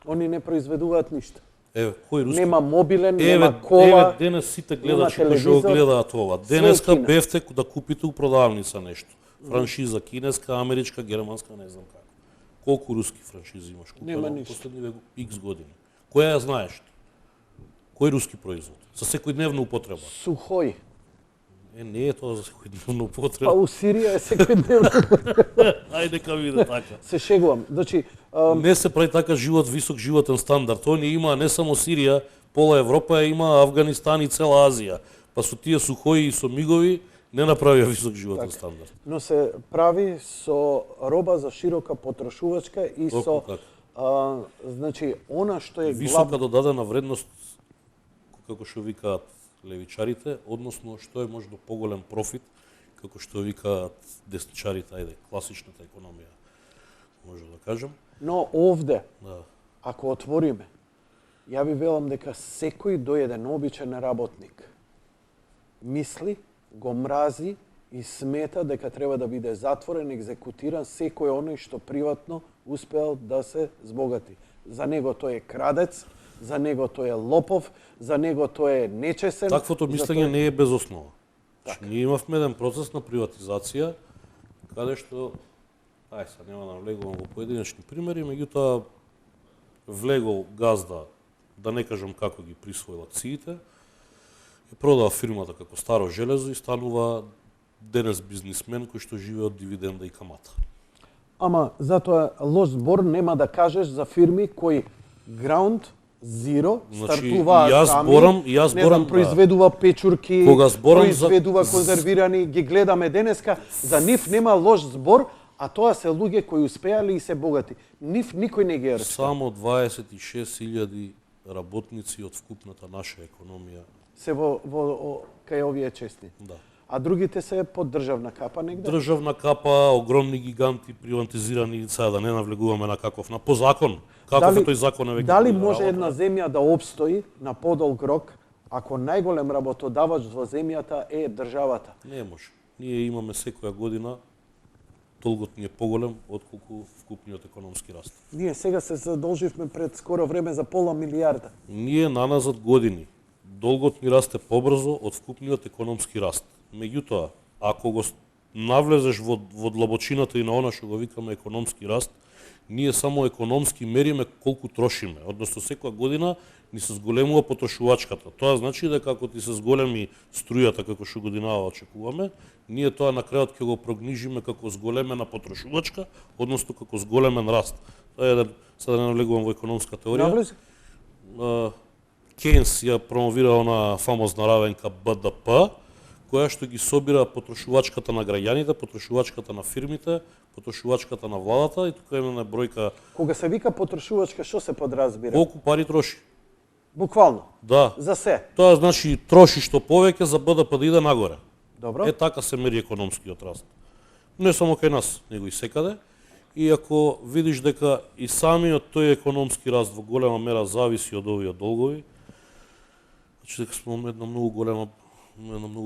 Они не произведуваат ништо.
Еве, кој руски?
Нема мобилен, нема кола.
Еве, денес сите гледачи кои што го гледаат ова. Денеска бевте да купите у продавница нешто. Франшиза кинеска, америчка, германска, не знам како. Колку руски франшизи имаш купено во последниве X години? Која ја знаеш? Кој руски производ? За секојдневна употреба?
Сухој.
Не е тоа за секојдневна употреба.
Па у Сирија е секојдневна употреба.
Ајде ка биде така.
Се шегувам. Значи,
не се прави така висок животен стандард. Они има не само Сирија, пола Европа има Авганистан и цела Азија. Па со тие сухои и со мигови не направија висок животен стандард.
Но се прави со роба за широка потрошувачка и со значи она што е
висока додадена вредност, како што викаат левичарите, односно што е можда поголем профит, како што викаат десничарите, ајде, класичната економија, може да кажем.
Но овде, ако отвориме, ја ви велам дека секој доеден обичен работник мисли, го мрази и смета дека треба да биде затворен, екзекутиран секој оној што приватно успеал да се збогати. За него тој е крадец, за него тој е лопов, за него тој е нечесен.
Таквото мислење не е без основа. Ние имавме еден процес на приватизација, каде што, сега нема да влегувам во поединечни примери, меѓутоа влегол газда, да не кажам како ги присвоил акциите, и продава фирмата како Старо железо и станува денес бизнисмен кој што живее од дивиденда и камата. Ама
затоа лош збор нема да кажеш за фирми кои Ground Zero стартуваат сами, произведува печурки, произведува конзервирани, ги гледаме денеска, за нив нема лош збор, а тоа се луѓе кои успеале и се богати. Нив никој не ги е арестувал.
Само 26.000 работници од вкупната наша економија
се кај овие честни.
Да.
А другите се под државна капа негде?
Државна капа, огромни гиганти, приватизирани, сега да не навлегуваме на каков, на по закон. Каков е тој закон е веќе.
Дали може една земја да опстои на подолг рок ако најголем работодавач во земјата е државата?
Не може. Ние имаме секоја година долгот ни е поголем отколку вкупниот економски раст.
Ние сега се задолживме пред скоро време за пола милијарда.
Ние наназад години долгот ни расте побрзо од вкупниот економски раст. Меѓутоа, ако го навлезеш во длабочината и на она што го викаме економски раст, ние само економски мериме колку трошиме. Односно, секоја година ни се зголемува потрошувачката. Тоа значи дека ако ти се зголеми струјата како што годинава очекуваме, ние тоа на крајот ќе го прогнижиме како зголемена потрошувачка, односно како зголемен раст. Тоа е сега да не навлегувам во економска теорија. Кейнс ја промовира она фамозна равенка БДП, која што ги собира потрошувачката на граѓаните, потрошувачката на фирмите, потрошувачката на владата и тука имаме бројка.
Кога се вика потрошувачка, што се подразбира?
Колку пари троши?
Буквално.
Да.
За се.
Тоа значи троши што повеќе за БДП да иде нагоре.
Добро.
Така се мери економскиот раст. Не само кај нас, него и секаде. И ако видиш дека и самиот тој економски раст во голема мера зависи од овие долгови, значи дека сме една многу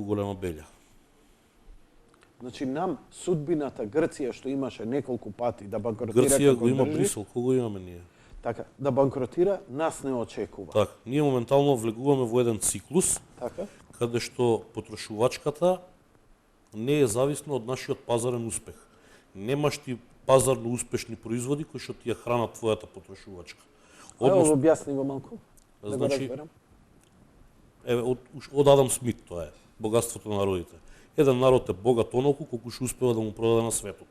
голема белја.
Значи нам судбината Грција што имаше неколку пати да банкротира
Грција
како
го има
држава,
Брисел, кого имаме ние?
така, да банкротира, нас не очекува.
Така, ние моментално влегуваме во еден циклус,
Така?
каде што потрошувачката не е зависна од нашиот пазарен успех. Немаш ти пазарно успешни производи кои што ти ја хранат твојата потрошувачка.
Односно, објасни го малку. Да го
значи,
разберам.
еве од Адам Смит тоа е богатството на народите. Еден народ е богат онолку колку што успева да му продаде на светот.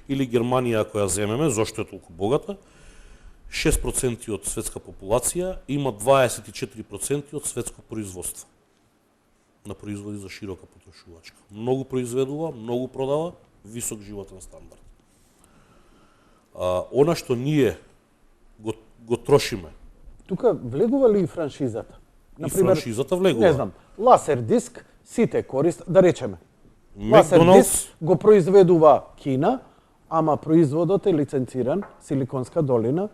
Или Германија, ако ја земеме, зошто е толку богата, 6% од светска популација има 24% од светско производство на производи за широка потрошувачка. Многу произведува, многу продава, висок животен стандард. Она што ние го трошиме.
Тука влегува ли и франшизата?
И франшизата влегува.
Не знам, ласер диск сите користат, да речеме. Ласер
Макдоналдс
диск го произведува Кина, ама производот е лиценциран Силиконска долина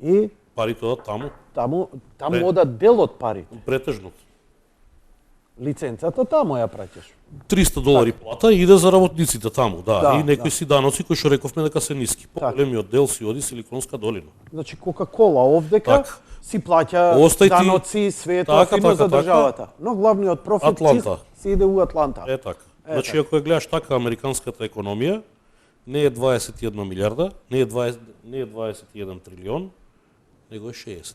и
парите одат таму,
таму одат дел од парите.
претежно.
Лиценцата таму ја праќаш.
$300 плата и иде за работниците таму, да,
Да,
и некои
да.
си даноци кои што рековме дека се ниски. Поголемиот дел си оди Силиконска долина.
Значи Кока-кола овдека
Така.
си плаќа
Остај ти-
даноци, све тоа
Така,
фино
така,
за
така.
државата. Но главниот профит
Атланта.
си иде у Атланта.
Е така.
Е,
Значи,
така.
ако ја гледаш така американската економија, не е 21 милиарда, не е 21 трилион, него е 61.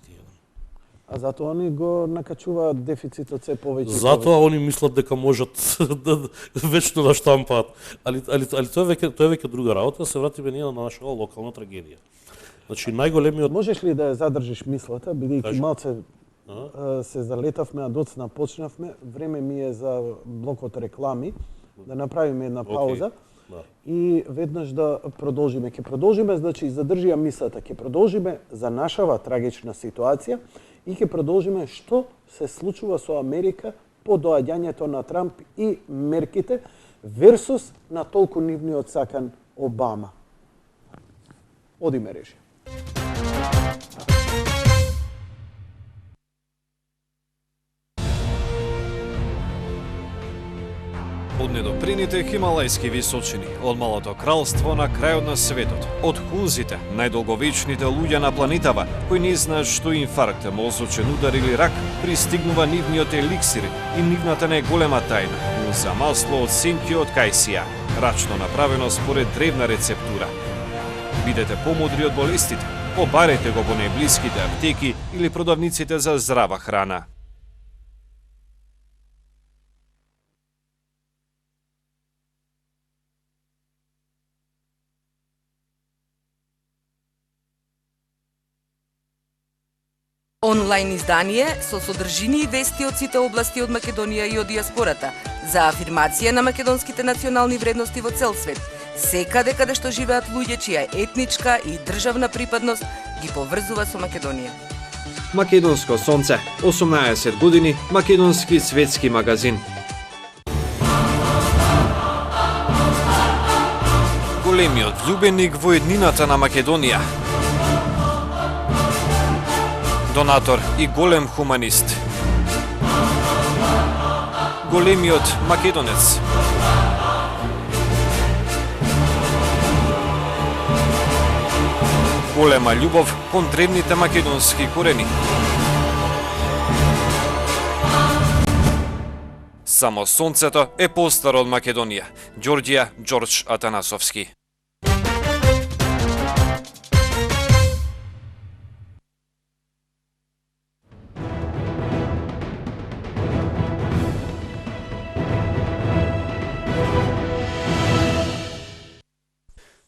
А затоа они го накачуваат дефицитот се повеќе. и
Затоа они мислат дека можат да вечно да штампаат. Али тоа е веќе друга работа, се вратиме ние на нашата локална трагедија. Значи најголемиот
Можеш ли да ја задржиш мислата, бидејќи
Кажи.
малце се залетавме, а доцна почнавме, време ми е за блокот реклами, да направиме една пауза.
Да.
И веднаш да продолжиме. Ќе продолжиме, значи задржи ја мислата, ќе продолжиме за нашава трагична ситуација и ќе продолжиме што се случува со Америка по доаѓањето на Трамп и мерките версус на толку нивниот сакан Обама. Одиме режи.
Од недопрените хималајски височини, од малото кралство на крајот на светот, од хузите, најдолговечните луѓе на планетава, кои не знаат што инфаркт, мозочен удар или рак, пристигнува нивниот еликсир и нивната најголема тајна, за масло од сенки од кајсија, рачно направено според древна рецептура. Бидете помудри од болестите, побарете го во најблиските аптеки или продавниците за здрава храна.
Онлайн издание со содржини и вести од сите области од Македонија и од диаспората за афирмација на македонските национални вредности во цел свет, секаде каде што живеат луѓе чија етничка и државна припадност ги поврзува со Македонија.
Македонско сонце, 18 години, македонски светски магазин. Големиот љубеник во еднината на Македонија. Донатор и голем хуманист. Големиот македонец. Голема љубов кон древните македонски корени. Само сонцето е постаро од Македонија. Ѓорѓија Ѓорđ Атанасовски.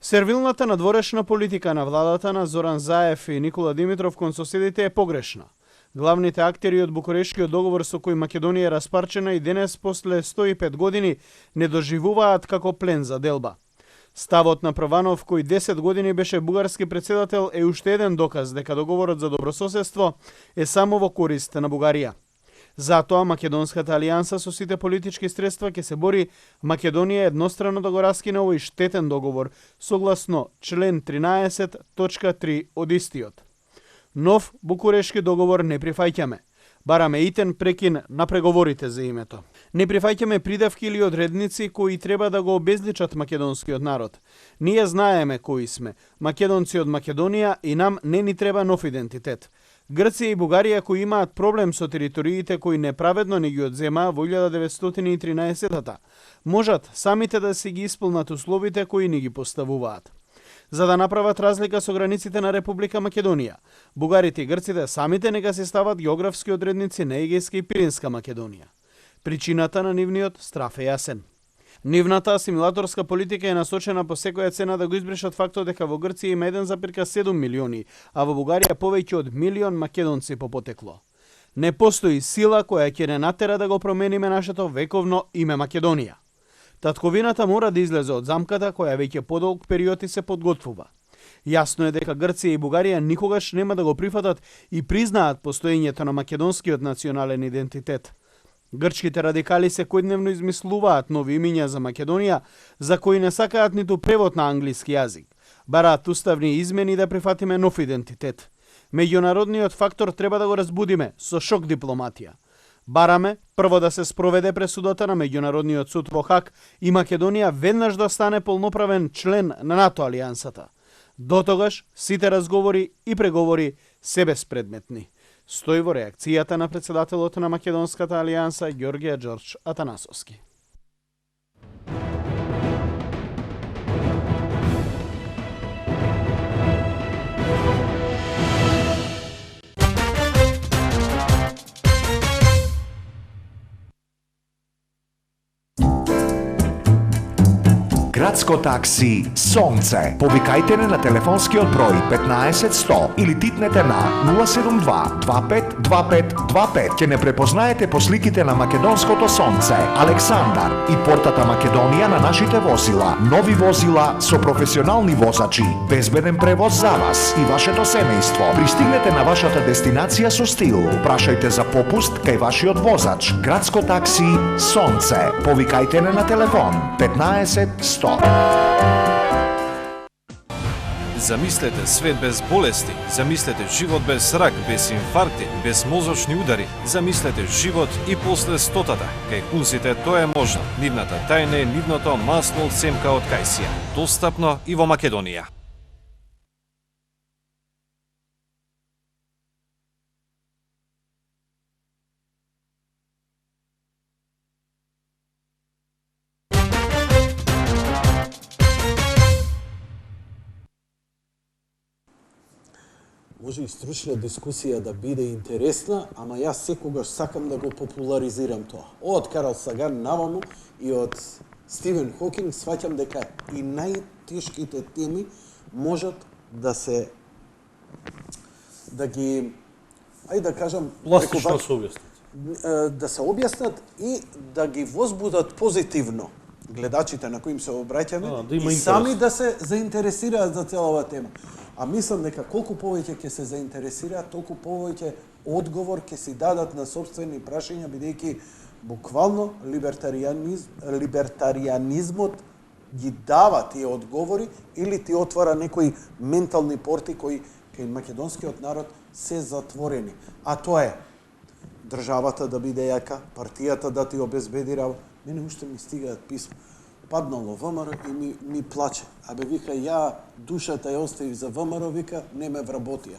Сервилната надворешна политика на владата на Зоран Заев и Никола Димитров кон соседите е погрешна. Главните актери од Букурешкиот договор со кој Македонија е распарчена и денес после 105 години не доживуваат како плен за делба. Ставот на Прванов, кој 10 години беше бугарски председател, е уште еден доказ дека договорот за добрососедство е само во корист на Бугарија. Затоа Македонската алијанса со сите политички средства ќе се бори Македонија еднострано да го раскине овој штетен договор, согласно член 13.3 од истиот. Нов Букурешки договор не прифаќаме. Бараме итен прекин на преговорите за името. Не прифаќаме придавки или одредници кои треба да го обезличат македонскиот народ. Ние знаеме кои сме, македонци од Македонија, и нам не ни треба нов идентитет. Грција и Бугарија кои имаат проблем со териториите кои неправедно ни ги одземаа во 1913-та, можат самите да си ги исполнат условите кои ни ги поставуваат. За да направат разлика со границите на Република Македонија, бугарите и грците самите нека се стават географски одредници на Егејска и Пиринска Македонија. Причината на нивниот страф е јасен. Нивната асимилаторска политика е насочена по секоја цена да го избришат фактот дека во Грција има 1,7 милиони, а во Бугарија повеќе од милион македонци по потекло. Не постои сила која ќе не натера да го промениме нашето вековно име Македонија. Татковината мора да излезе од замката која веќе подолг период и се подготвува. Јасно е дека Грција и Бугарија никогаш нема да го прифатат и признаат постоењето на македонскиот национален идентитет. Грчките радикали секојдневно измислуваат нови имиња за Македонија, за кои не сакаат ниту превод на англиски јазик. Бараат уставни измени да прифатиме нов идентитет. Меѓународниот фактор треба да го разбудиме со шок дипломатија. Бараме прво да се спроведе пресудата на Меѓународниот суд во Хаг и Македонија веднаш да стане полноправен член на НАТО алијансата. Дотогаш сите разговори и преговори се безпредметни. Стои во реакцијата на председателот на Македонската алијанса Ѓорѓија Ѓорđ Атанасовски.
Градско такси Сонце. Повикајте не на телефонскиот број 15 100 или титнете на 072 25 25 25. Ќе не препознаете по сликите на македонското сонце, Александар и портата Македонија на нашите возила. Нови возила со професионални возачи, безбеден превоз за вас и вашето семејство. Пристигнете на вашата дестинација со стил. Прашајте за попуст кај вашиот возач. Градско такси Сонце. Повикајте не на телефон 15 100.
Замислете свет без болести, замислете живот без рак, без инфаркти, без мозочни удари, замислете живот и после 100-тата. Кај кунците тоа е можно. Нивната тајна е нивното масло од семка од кајсија. Достапно и во Македонија.
Може и стручна дискусија да биде интересна, ама јас секогаш сакам да го популаризирам тоа. Од Карл Саган наваму и од Стивен Хокинг сваќам дека и најтешките теми можат да се да ги да кажам
пластично се објаснат.
Да се објаснат и да ги возбудат позитивно гледачите на кои им се обраќаме и сами да се заинтересираат за целава тема. А мислам дека колку повеќе ќе се заинтересираат, толку повеќе одговор ќе си дадат на сопствени прашања, бидејќи буквално либертаријанизмот ги дава тие одговори или ти отвара некои ментални порти кои кај македонскиот народ се затворени. А тоа е државата да биде јака, партијата да ти обезбеди работа. Мене уште ми стигаат писма. Паднало ВМРО и ми плаче. Абе, вика, ја душата ја оставив за ВМРО, вика, не ме вработија.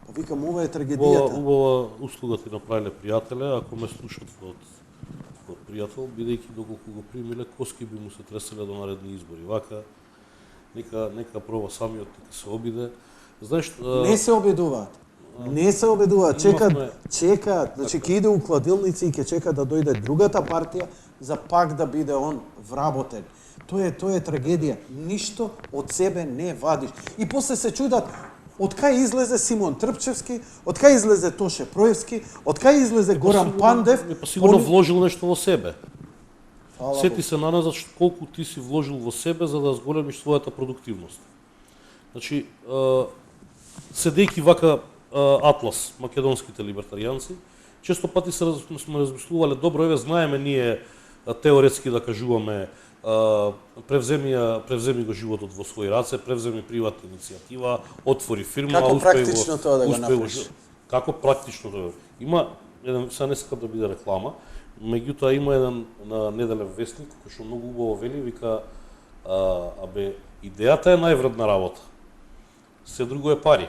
Па викам, ова е трагедијата.
Убава услуга ти направиле пријателе, ако ме слушат од пријател, бидејќи доколку го примиле, коски би му се треселе до наредни избори. Вака, нека проба самиот, нека се обиде. Знаеш,
Не се обидуваат. Не се обидуваат, чекаат, значи ќе иде у кладилници и ќе чека да дојде другата партија за пак да биде он вработен. Тоа е трагедија. Ништо од себе не вадиш. И после се чудат од кај излезе Симон Трпчевски, од кај излезе Тоше Проевски, од кај излезе Горан Пандев.
Па сигурно вложил нешто во себе.
Фала
Сети се наназад колку ти си вложил во себе за да зголемиш својата продуктивност. Значи, седејќи вака Атлас, македонските либертаријанци, често пати сме размислувале, добро, еве, знаеме ние теоретски да кажуваме, превземи го животот во своји раце, превземи приватна иницијатива, отвори фирма,
Како практично тоа да го направиш?
Како практично тоа? Има еден, сега не сакам да биде реклама, меѓутоа има еден на неделен вестник кој што многу убаво вели, вика, идејата е највредна работа. Се друго е пари.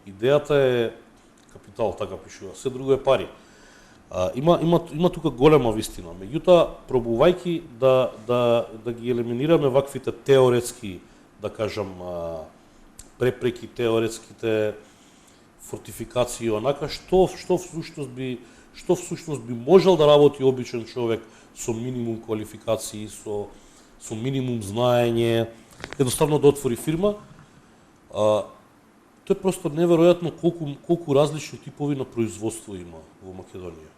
Идејата е капитал, така пишува. Се друго е пари. Има тука голема вистина. Меѓутоа, пробувајќи да ги елиминираме ваквите теоретски, да кажам, препреки, теоретските фортификации, онака, што всушност би можел да работи обичен човек со минимум квалификации, со минимум знаење, едноставно да отвори фирма. Тоа е просто неверојатно колку различни типови на производство има во Македонија.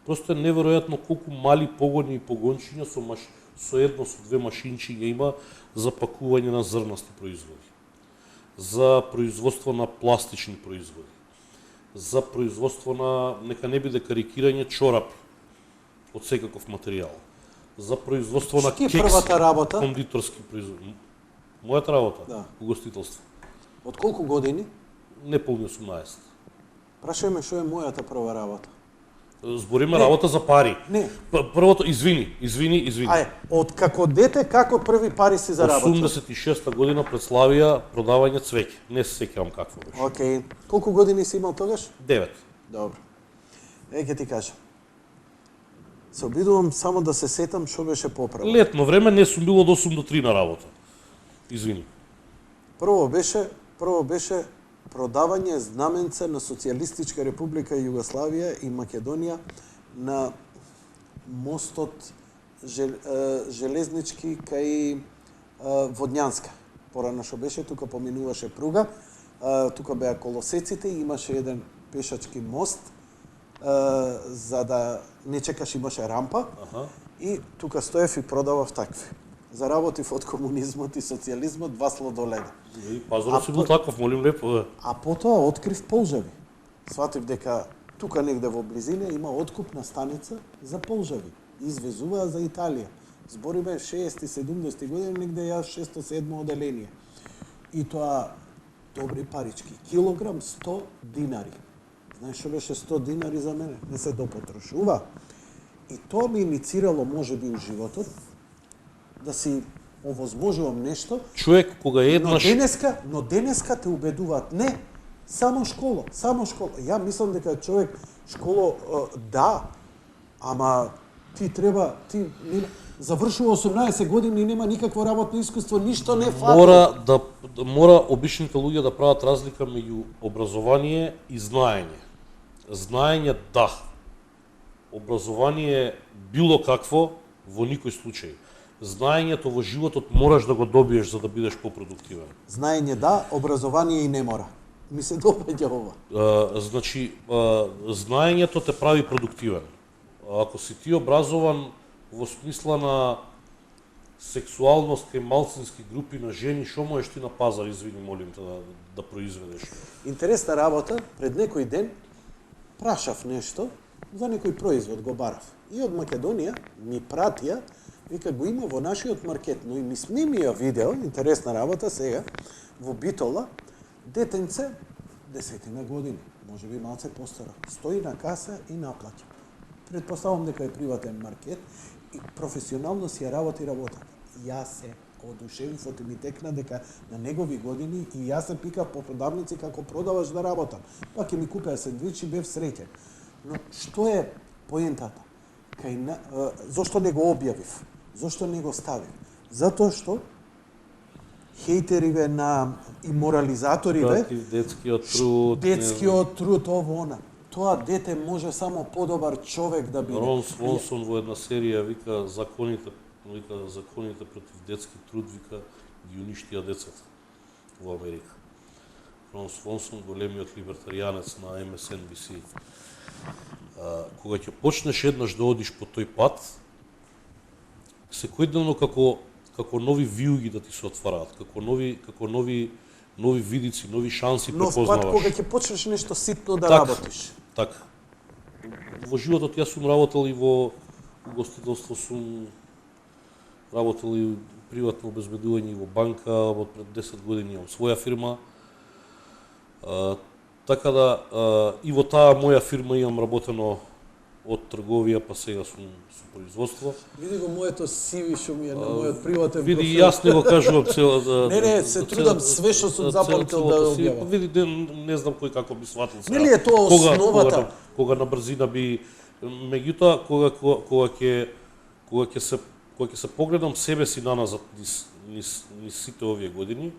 Просто е неверојатно колку мали погони и погончиња со едно, со две машинчиња има за пакување на зрнасти производи, за производство на пластични производи, за производство на, нека не биде карикирање, чорапи од секаков материјал, за производство на кекс,
првата работа?
кондиторски производи. Мојата работа?
Да.
Угостителство.
Од колку години?
Неполни 18.
Прашајме што е мојата прва работа.
Збориме работа за пари.
Не.
Првото, извини.
Ај, од како дете, како први пари си заработил?
86-та година пред Славија продавање цвеќе. Не се сеќавам какво беше.
Океј. Колку години си имал тогаш?
9.
Добро. Ќе ти кажам. Се обидувам само да се сетам што беше поправо.
Летно време не сум бил од 8 до 3 на работа. Извини.
Прво беше продавање знаменце на Социјалистичка република Југославија и Македонија на мостот железнички кај Водњанска. Порано што беше, тука поминуваше пруга, тука беа колосеците и имаше еден пешачки мост, за да не чекаш, имаше рампа. И тука стоев и продавав такви. Заработив од комунизмот и социјализмот 2 сладоледа.
Пазарот си бил таков, молим лепо.
А потоа открив полжави. Сватив дека тука негде во близина има откупна станица за полжави. Извезуваа за Италија. Збориме 60-70 години, негде јас 607 оделение. И тоа добри парички. Килограм 100 динари. Знаеш што беше 100 динари за мене? Не се допотрошува. И тоа ми иницирало можеби у животот да си овозможувам нешто.
Човек кога еднаш...
Но денеска те убедуваат, не, само школа. Ја мислам дека човек школа, да, ама ти завршува 18 години и нема никакво работно искуство, ништо не фати.
Мора обичните луѓе да прават разлика меѓу образование и знаење. Знаење, да. Образование било какво во никој случај. Знаењето во животот мораш да го добиеш за да бидеш попродуктивен.
Знаење да, образование и не мора. Ми се допаѓа ова.
Значи, знаењето те прави продуктивен. Ако си ти образован во смисла на сексуалност кај малцински групи на жени, што можеш ти на пазар, извини, молим те, да произведеш?
Интересна работа, пред некој ден прашав нешто за некој производ, го барав. И од Македонија ми пратија, вика, го има во нашиот маркет, но и ми снимија видео, интересна работа сега, во Битола, детенце, 10 години, може би малце постара, стои на каса и наплаќа. Предпоставам дека е приватен маркет и професионално си ја работи работата. Јас се одушевив, оти ми текна дека на негови години и јас се пикав по продавници како продаваш да работам. Пак ќе ми купеа сендвич и бев среќен. Но што е поентата? зошто не го објавив? Зошто не го ставив? Затоа што хејтериве и морализаториве, детскиот труд, ово, тоа дете може само подобар човек да биде.
Рон Свонсон во една серија вика законите против детски труд, вика ги уништија децата во Америка. Рон Свонсон, големиот либертаријанец на MSNBC. Кога ќе почнеш еднаш да одиш по тој пат, секојдневно како нови виуги да ти се отвараат, како нови видици, нови шанси препознаваш.
Нов пат кога ќе почнеш нешто ситно да работиш.
Така. Во животот јас сум работел и во угостителство, сум работел и приватно обезбедување и во банка, од пред 10 години имам своја фирма. Така да и во таа моја фирма имам работено од трговија, па сега сум со производство.
Види го моето CV што ми е на мојот приватен профил.
Види, јас не го кажувам цела
Не, се трудам све што сум запамтил да објавам.
Види, не знам кој како би сватил сега.
Нели е тоа основата?
Кога на брзина би, меѓутоа кога ќе се погледам себе си наназад низ сите овие години,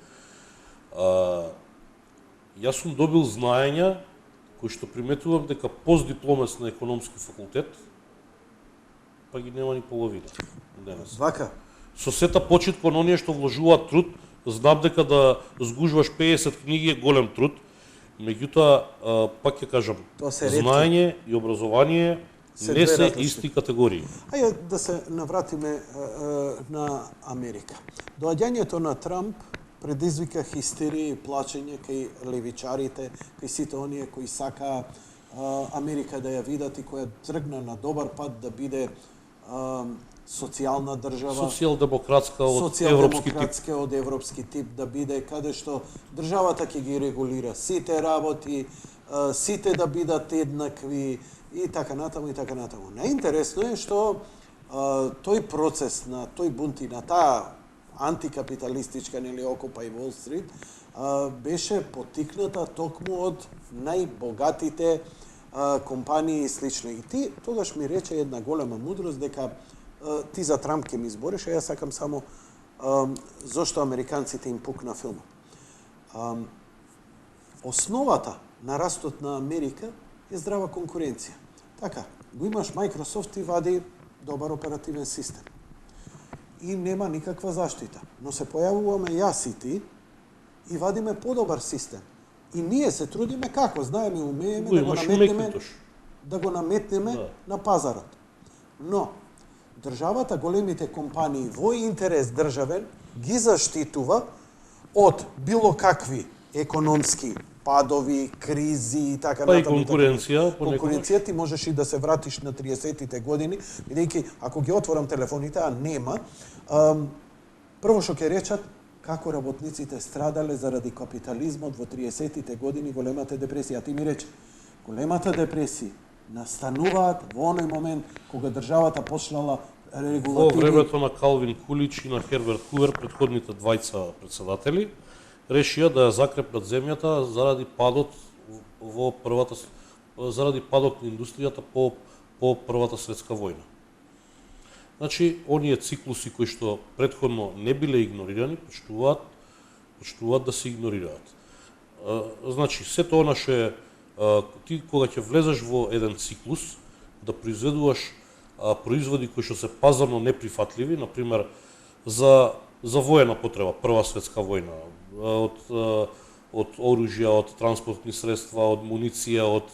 јас сум добил знаења кои што приметувам дека постдипломец на економски факултет, па ги нема ни половина денес.
Вака.
Со сета почит кон оние што вложуваат труд, знам дека да сгужваш 50 книги е голем труд, меѓутоа, пак ќе кажам, знаење и образование не се исти категории.
Ајде да се навратиме на Америка. Доаѓањето на Трамп предизвика хистерија и плачење кај левичарите, кај сите оние кои сакаа Америка да ја видат и која тргна на добар пат да биде социјална држава,
социјалдемократска од
европски тип да биде, каде што државата ќе ги регулира сите работи, сите да бидат еднакви и така натаму и така натаму. Најинтересно е што тој процес на тој бунт и на таа антикапиталистичка нели Окупај Wall Street беше потикната токму од најбогатите компании и слично. И ти тогаш ми рече една голема мудрост дека ти за Трамп ќе ми избориш, а јас сакам само зошто американците им пукна филмот. Основата на растот на Америка е здрава конкуренција. Така, го имаш Microsoft и вади добар оперативен систем. И нема никаква заштита. Но се појавуваме јас и ти и вадиме подобар систем. И ние се трудиме како, знаеме, умееме да го наметнеме на пазарот. Но државата, големите компании во интерес државен ги заштитува од било какви економски падови, кризи и така
натаму.
Па и
конкуренција.
Конкуренција ти можеш и да се вратиш на 30-тите години, бидејќи ако ги отворам телефоните, а нема, прво што ќе речат како работниците страдале заради капитализмот во 30-тите години, големата депресија. Ти ми рече, големата депресија настануваат во оној момент кога државата почнала регулативи.
Во времето на Калвин Кулич и на Херберт Хувер, предходните двајца председатели, решија да ја закрепнат земјата заради падот на индустријата по Првата светска војна. Значи, оние циклуси кои што претходно не биле игнорирани, почнуваат да се игнорираат. Значи, сето она што е, ти кога ќе влезеш во еден циклус, да произведуваш производи кои што се пазарно неприфатливи, например, за воена потреба, Прва светска војна, од оружја, од транспортни средства, од муниција, од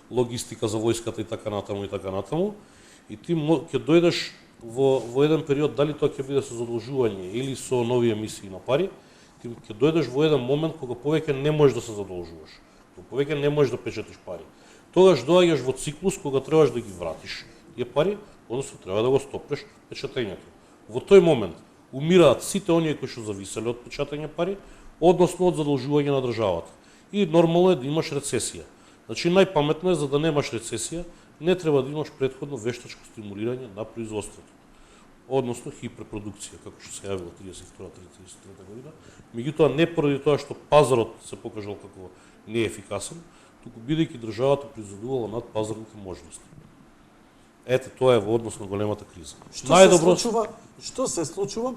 логистика за војската и така натаму, и ти ќе дојдеш во еден период, дали тоа ќе биде со задолжување или со нови емисии на пари, ти ќе дојдеш во еден момент кога повеќе не можеш да се задолжуваш, кога повеќе не можеш да печатиш пари. Тогаш доаѓаш во циклус кога требаш да ги вратиш тие пари, односно треба да го стопнеш печатењето. Во тој момент умираат сите оние кои што зависеле од печатање пари, односно од задолжување на државата. И нормално е да имаш рецесија. Значи, најпаметно е, за да немаш рецесија, не треба да имаш претходно вештачко стимулирање на производството. Односно хиперпродукција, како што се јавила 32-33 година. Меѓутоа, не поради тоа што пазарот се покажал како неефикасен, туку бидејќи државата произведувала над пазарните можности. Ете, тоа е во однос на големата криза.
Што се случува?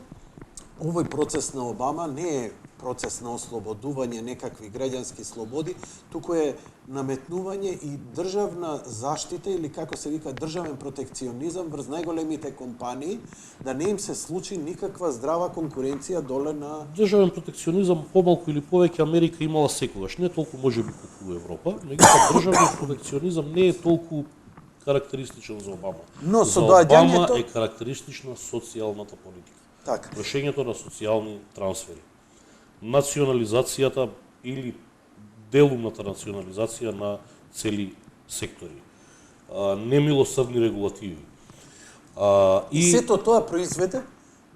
Овој процес на Обама не е процес на ослободување некакви граѓански слободи, туку е наметнување и државна заштита или како се вика државен протекционизам врз најголемите компании, да не им се случи никаква здрава конкуренција доле на
Државен протекционизам помалку или повеќе Америка имала секогаш, не толку можеби колку Европа, меѓутоа државен протекционизам не е толку карактеристичен за Обама.
Но со
за Обама
доаѓањето
е карактеристична социјалната политика.
така.
Вршењето на социјални трансфери. Национализацијата или делумната национализација на цели сектори. Немилосрдни регулативи.
И сето тоа произведе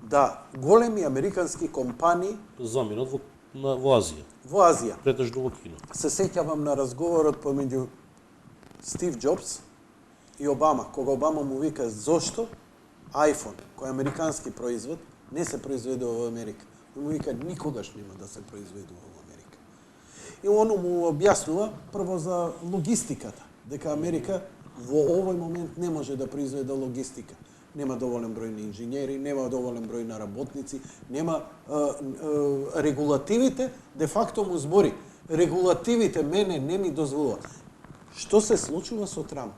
да големи американски компании
заминат во Азија,
во Азија.
претежно во Кина.
Се сеќавам на разговорот помеѓу Стив Џобс и Обама, кога Обама му вика зошто iPhone, кој е американски производ, не се произведува во Америка. Му вика никогаш нема да се произведува во Америка. И оно му објаснува прво за логистиката, дека Америка во овој момент не може да произведе логистика. Нема доволен број на инженери, нема доволен број на работници, нема регулативите, де факто му збори. Регулативите мене не ми дозволуваат. Што се случува со Трамп?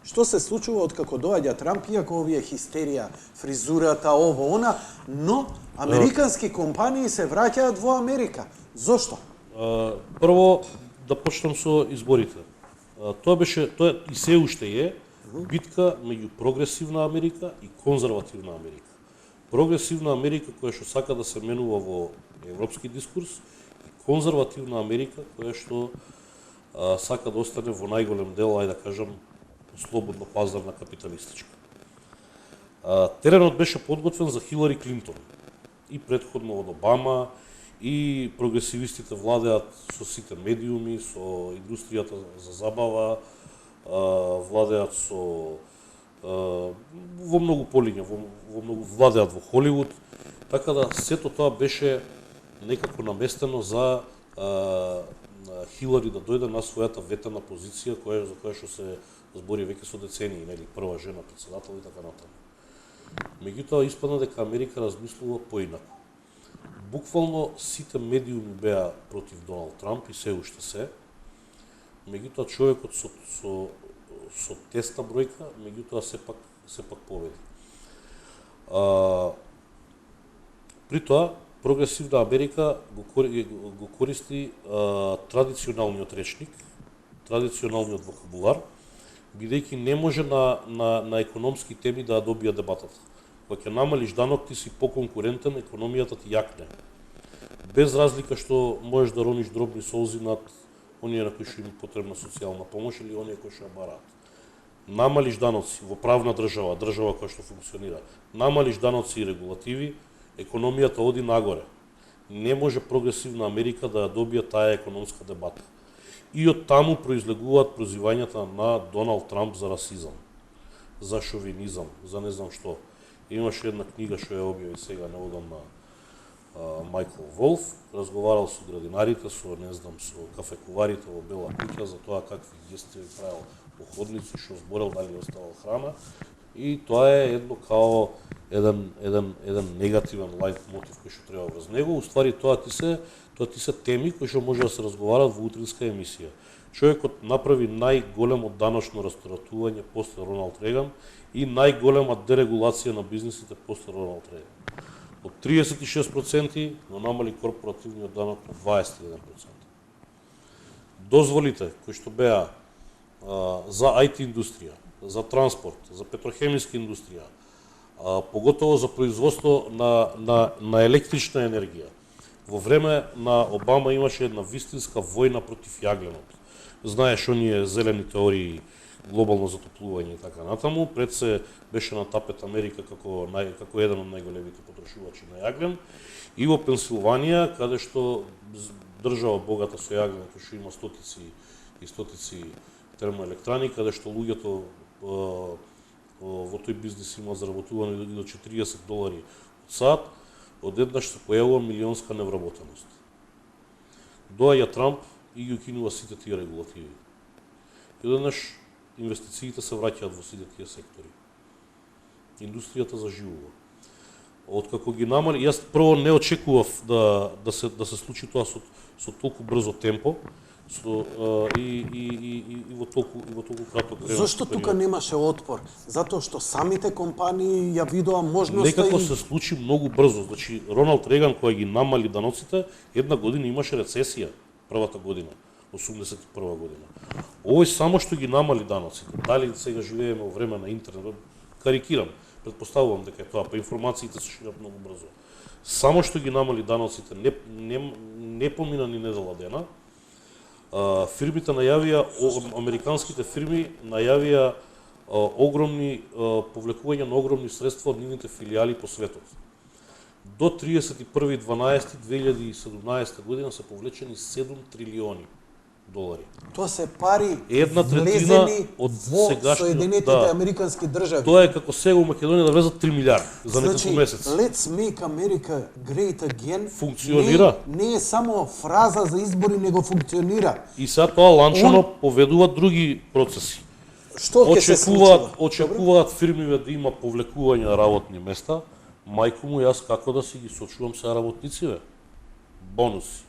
Што се случува откако доаѓа Трамп, иако овие хистерија, фризурата, ово, она, но американски компании се враќаат во Америка. Зошто?
Прво, да почнам со изборите. Тоа и се уште е битка меѓу прогресивна Америка и конзервативна Америка. Прогресивна Америка која што сака да се менува во европски дискурс и конзервативна Америка која што сака да остане во најголем дел, ајде да кажам, слободно пазарна капиталистичка. Теренот беше подготвен за Хилари Клинтон и претходно од Обама, и прогресивистите владеат со сите медиуми, со индустријата за забава, владеат со во многу полиња, во многу владеат во Холивуд, така да сето тоа беше некако наместено за Хилари да дојде на својата ветена позиција за која што се збори веќе со децении, нели, прва жена претседател и така натаму. Меѓутоа испадна дека Америка размислува поинаку. Буквално сите медиуми беа против Доналд Трамп и се уште се. Меѓутоа човекот со тесна бројка, меѓутоа сепак победи. При тоа прогресивна Америка го користи традиционалниот речник, традиционалниот вокабулар, бидејќи не може на економски теми да добија дебатата. Кога ќе намалиш данок, ти си поконкурентен, економијата ти јакне. Без разлика што можеш да рониш дробни солзи над оние на кои што им потребна социјална помош или оние кои што бараат. Намалиш даноци во правна држава која што функционира, намалиш даноци и регулативи, економијата оди нагоре. Не може прогресивна Америка да ја добија таа економска дебата. И од таму произлегуваат прозивањата на Доналд Трамп за расизам, за шовинизам, за не знам што. Имаше една книга што ја објави сега неодамна Майкл Волф, разговарал со градинарите, со кафекуварите во Бела куќа за тоа какви гести правил по ходници, што зборел дали оставал храна. И тоа е едно као еден негативен лајт мотив кој што треба врз него. Уствари тоа ти се теми кои што може да се разговарат во утринска емисија. Човекот направи најголемо даночно расторатување после Роналд Реган и најголема дерегулација на бизнисите после Роналд Реган. Од 36% но намали корпоративниот данок на 21%. Дозволите кои што беа за IT индустрија, за транспорт, за петрохемиска индустрија, поготово за производство на електрична енергија. Во време на Обама имаше една вистинска војна против јагленот. Знаеш оние зелени теории, глобално затоплување и така натаму, пред се беше на тапет Америка како еден од најголемите потрошувачи на јаглен, и во Пенсилванија, каде што држава богата со јаглен, кој што има стотици и стотици термоелектрани, каде што луѓето во тој бизнис има заработувано и до $40 од сат, одеднаш се појавува милионска невработеност. Доаѓа Трамп и ги укинува сите тие регулативи. И одеднаш инвестициите се враќаат во сите тие сектори. Индустријата заживува. Откако ги намали, јас прво не очекував да се случи тоа со толку брзо темпо, и во толку краток време.
Зошто тука немаше отпор? Затоа што самите компании ја видоа можноста
Некако се случи многу брзо. Значи, Роналд Реган, кој ги намали даноците, една година имаше рецесија, првата година, 81 година. Овој само што ги намали даноците. Дали сега живееме во време на интернет, карикирам, предпоставувам дека е тоа, па информациите се шират многу брзо. Само што ги намали даноците, не помина ни недела дена, фирмите најавија, американските фирми најавија огромни повлекување на огромни средства од нивните филијали по светот. До 31.12.2017 година се повлечени 7 трилиони долари.
Тоа се пари
Една
влезени
од
во
сегашниот,
Соединетите Американски држави.
Тоа е како сега во Македонија да влезат 3 милиарди за неколку месец.
Let's make America great again
Функционира.
Не е само фраза за избори, него функционира.
И сега тоа ланчано поведува други процеси.
Што ќе се случува?
Очекуваат фирмиве да има повлекување на работни места. Мајко му, јас како да си ги сочувам сега работнициве? Бонуси.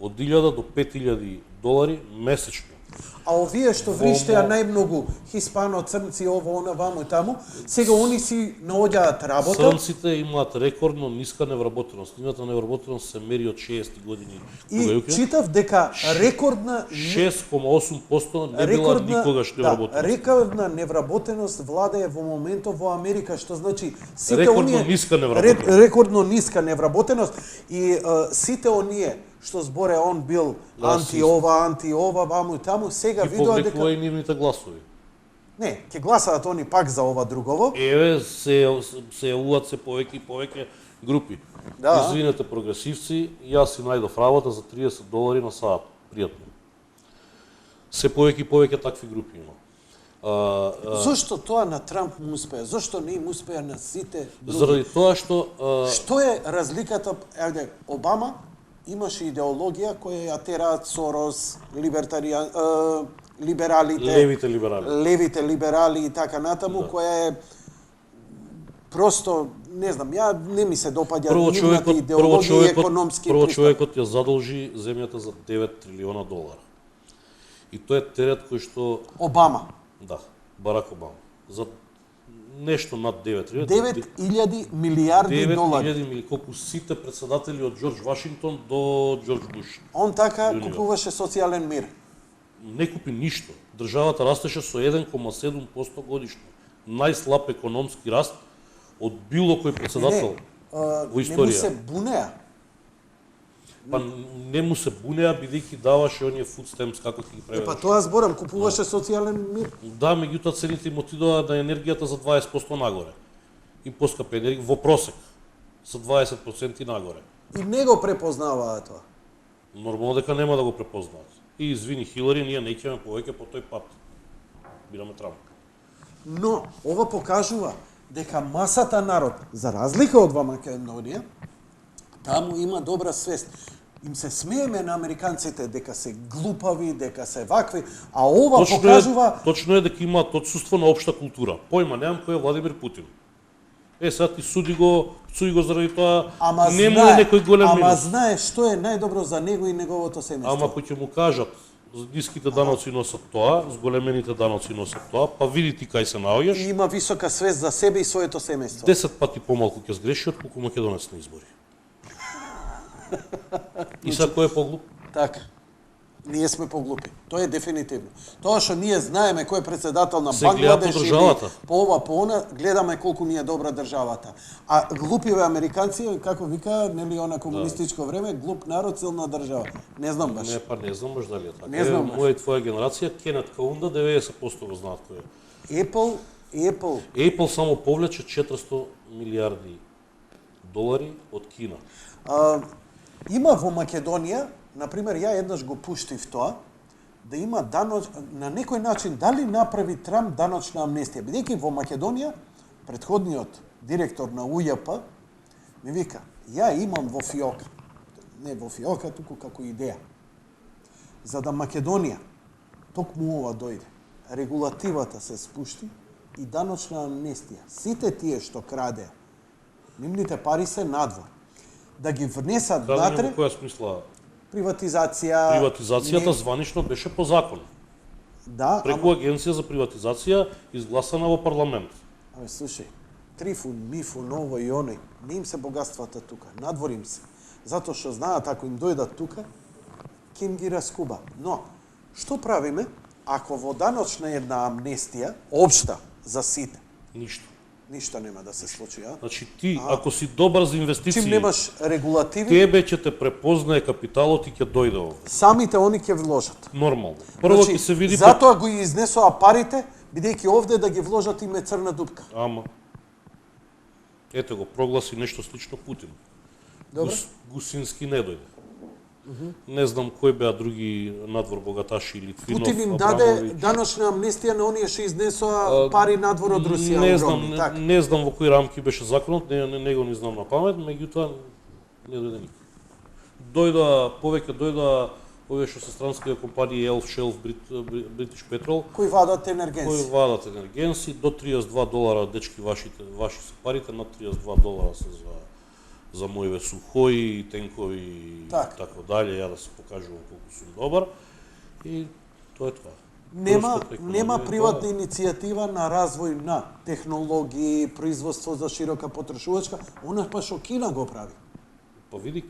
Од 1000 до 5000 долари месечно.
А овие што вриштеа најмногу хиспано, црнци, ово, она, ваму и таму, сега они си наоѓаат работа.
Црнците имаат рекордно ниска невработеност. Нивната невработеност се мери од 60 години.
И читав дека рекордна
6,8% не била никогаш невработеност.
Рекордна невработеност владее во моментов во Америка, што значи сите
Рекордно ниска невработеност.
Рекордно ниска невработеност и сите оние што зборе он бил анти ова, ваму и таму, сега видоа дека...
И повлекува и нивните гласови.
Не, ќе гласаат они пак за ова другово.
Еве, се јавуваат се повеќе и повеќе групи.
Да.
Извинете, прогресивци, јас си најдов работа за 30 долари на саат. Пријатно. Се повеќе и повеќе такви групи има.
Зошто тоа на Трамп му успеа? Зошто не им успеа на сите други?
Заради тоа што...
Што е разликата? Обама имаше идеологија која ја тераат Сорос, либералите, левите либерали и така натаму, која е просто, не знам, ја не ми се допаѓа нивната идеологија и економски
пристап. Прво
пристап.
човекот ја задолжи земјата за 9 трилиона долара. И тоа е терет кој што...
Обама.
Да, Барак Обама. За нешто над 9 трилиона.
9.000 милиарди долари.
9.000 милиарди, колку сите председатели од Џорџ Вашингтон до Џорџ Буш.
Он така
Junior.
купуваше социјален мир.
Не купи ништо. Државата растеше со 1,7% годишно. Најслаб економски раст од било кој председател во
Не
историја.
му се бунеа.
Па не му се бунеа, бидејќи даваше оние food stamps, како ќе ги преведеш.
Па тоа зборам, купуваше социјален мир.
Да, меѓутоа цените им отидоа на енергијата за 20% нагоре. И поскапе енергија во просек со 20% нагоре.
И не го препознаваа тоа.
Нормално дека нема да го препознаат. И извини Хилари, ние не ќе повеќе по тој пат. Бираме Трамп.
Но ова покажува дека масата народ, за разлика од во Македонија, таму има добра свест. Им се смееме на американците дека се глупави, дека се вакви, а ова покажува...
Точно е дека имаат отсуство на општа култура. Појма немам кој е Владимир Путин. Сега ти суди го заради тоа, нему е некој голем минус.
Ама знае што е најдобро за него и неговото семејство.
Ама кој ќе му кажат, ниските даноци носат тоа, зголемените даноци носат тоа, па види ти кај се наоѓаш.
И има висока свест за себе и своето семејство.
10 пати помалку ќе сгреши од колку македонец на избори. И сега кој е поглуп?
Така. Ние сме поглупи. Тоа е дефинитивно. Тоа што ние знаеме кој е председател на Бангладеш или по ова, по она, гледаме колку ни е добра државата. А глупиве американци, како вика, нели она комунистичко време, глуп народ, силна држава. Не знам баш.
Не, па не знам баш дали е така.
Не знам баш.
Моја и твоја генерација, Кенет Каунда, 90% го знаат кој е. Apple само повлече 400 милиарди долари од Кина.
Има во Македонија, например, ја еднаш го пуштив тоа, да има на некој начин, дали направи Трамп даночна амнестија? Бидејќи во Македонија, претходниот директор на УЈП ми вика, ја имам во фиока, не во фиока, туку како идеја, за да Македонија, токму ова дојде, регулативата се спушти и даночна амнестија. Сите тие што краде, нивните пари се надвор. Да ги внесат
Крадење
натре,
во која смисла?
приватизација...
Приватизацијата званично беше по закон.
Да,
Преку агенција за приватизација изгласана во парламент.
Абе, слушај, Трифун, Мифун, ово и оној, не им се богатствата тука, надвор им се. Затоа што знаат, ако им дојдат тука, ќе им ги раскуба. Но, што правиме, ако во даночна една амнестија, обшта, за сите,
Ништо.
ништо нема да се случи, а?
Значи ти, ако си добар за инвестиции,
Чим немаш регулативи,
тебе ќе те препознае капиталот и ќе дојде овде.
самите они ќе вложат.
Нормално. Прво ќе се види...
Затоа го изнесоа парите, бидејќи овде да ги вложат име црна дупка.
Ама, ете го, прогласи нешто слично Путин.
Добро?
Гусински не дојде. Не знам кои беа други надвор богаташи, Литвинов,
Путин им даде даночна амнестија на оние што изнесоа пари надвор од Русија.
Не
огромни,
знам,
така.
не знам во кои рамки беше законот, не го ни знам на памет, меѓутоа не дојде никој. Повеќе дојда овие што се странските компании Elf, Shelf, British Petrol,
Кои вадат
кои
енергенси.
вадат енергенси, до $32, дечки, ваши се парите, над $32 се за моиве сухои, тенкови и
Так.
така дале, ја да се покажувам колку сум добар. И тоа е тоа.
Нема
Руската економија,
приватна иницијатива на развој на технологии, производство за широка потрошувачка, она па што Кина го прави.
Па види,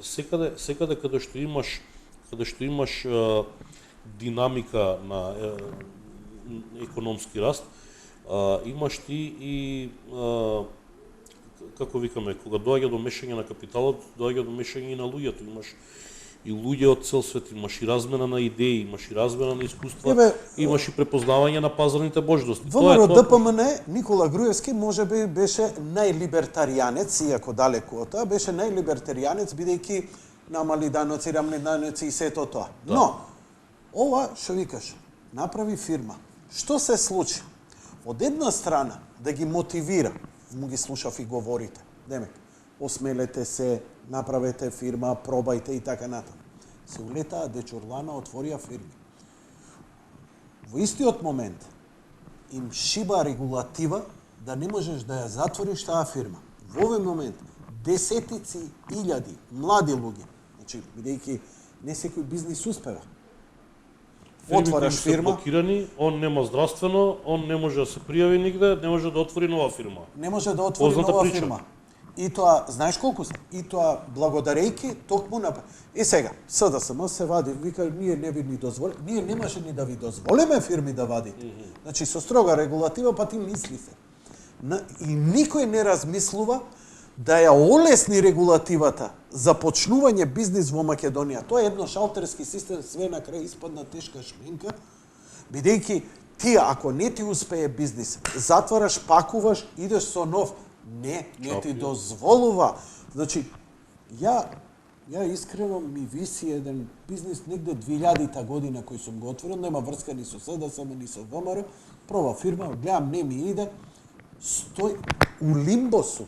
секаде каде што имаш динамика на економски раст, имаш ти и како викаме, кога доаѓа до мешање на капиталот, доаѓа до мешање и на луѓето. Имаш и луѓе од цел свет, имаш и размена на идеи, имаш и размена на искуства, имаш и препознавање на пазарните можности.
ВМРО ДПМН Никола Груевски можеби беше најлибертаријанец, иако далеку од тоа, беше најлибертаријанец бидејќи намали даноци, рамни даноци и сето тоа. Но ова што викаш, направи фирма. Што се случи? Од една страна да ги мотивира, му ги слушав и говорите. Демек, осмелете се, направете фирма, пробајте и така натаму. Се улетаа Дечурлана, отворија фирми. Во истиот момент им шиба регулатива да не можеш да ја затвориш таа фирма. Во овој момент десетици илјади млади луѓе, значи бидејќи не секој бизнис успева. Отвараш фирма,
блокирани, он нема здравствено, он не може да се пријави нигде, не може да отвори нова фирма.
не може да отвори
Позната
нова
прича.
фирма. И тоа, знаеш колку се? И тоа благодарејќи токму на... И сега, СДСМ се вади, вика, ние не би ни дозволи, ние немаше ни да ви дозволиме фирми да вадите. Значи, со строга регулатива, па ти мисли се. И никој не размислува да ја олесни регулативата за почнување бизнис во Македонија. Тоа е едно шалтерски систем, све на крај испадна тешка шменка, бидејќи ти, ако не ти успее бизнис, затвараш, пакуваш, идеш со нов. Не ти дозволува. Значи, ја искрено ми виси еден бизнис негде 2000-та година кој сум го отворил, нема врска ни со СДСМ, ни со ВМРО, прва фирма, гледам, не ми иде, стои у лимбо сум.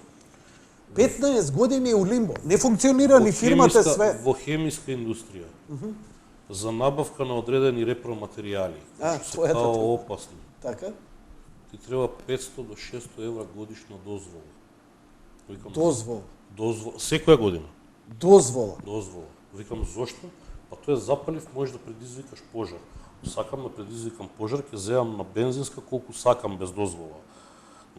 15 години у лимбо. Не функционира ни фирмата све.
Во хемиска индустрија. За набавка на одредени репроматеријали,
тоа е
као
така.
опасни.
Така?
Ти треба 500 до 600 евра годишна дозвола. Викам,
Дозвол.
секоја година.
Дозвола.
Викам, зошто? Па тоа е запалив, можеш да предизвикаш пожар. Сакам да предизвикам пожар, ќе земам на бензинска колку сакам без дозвола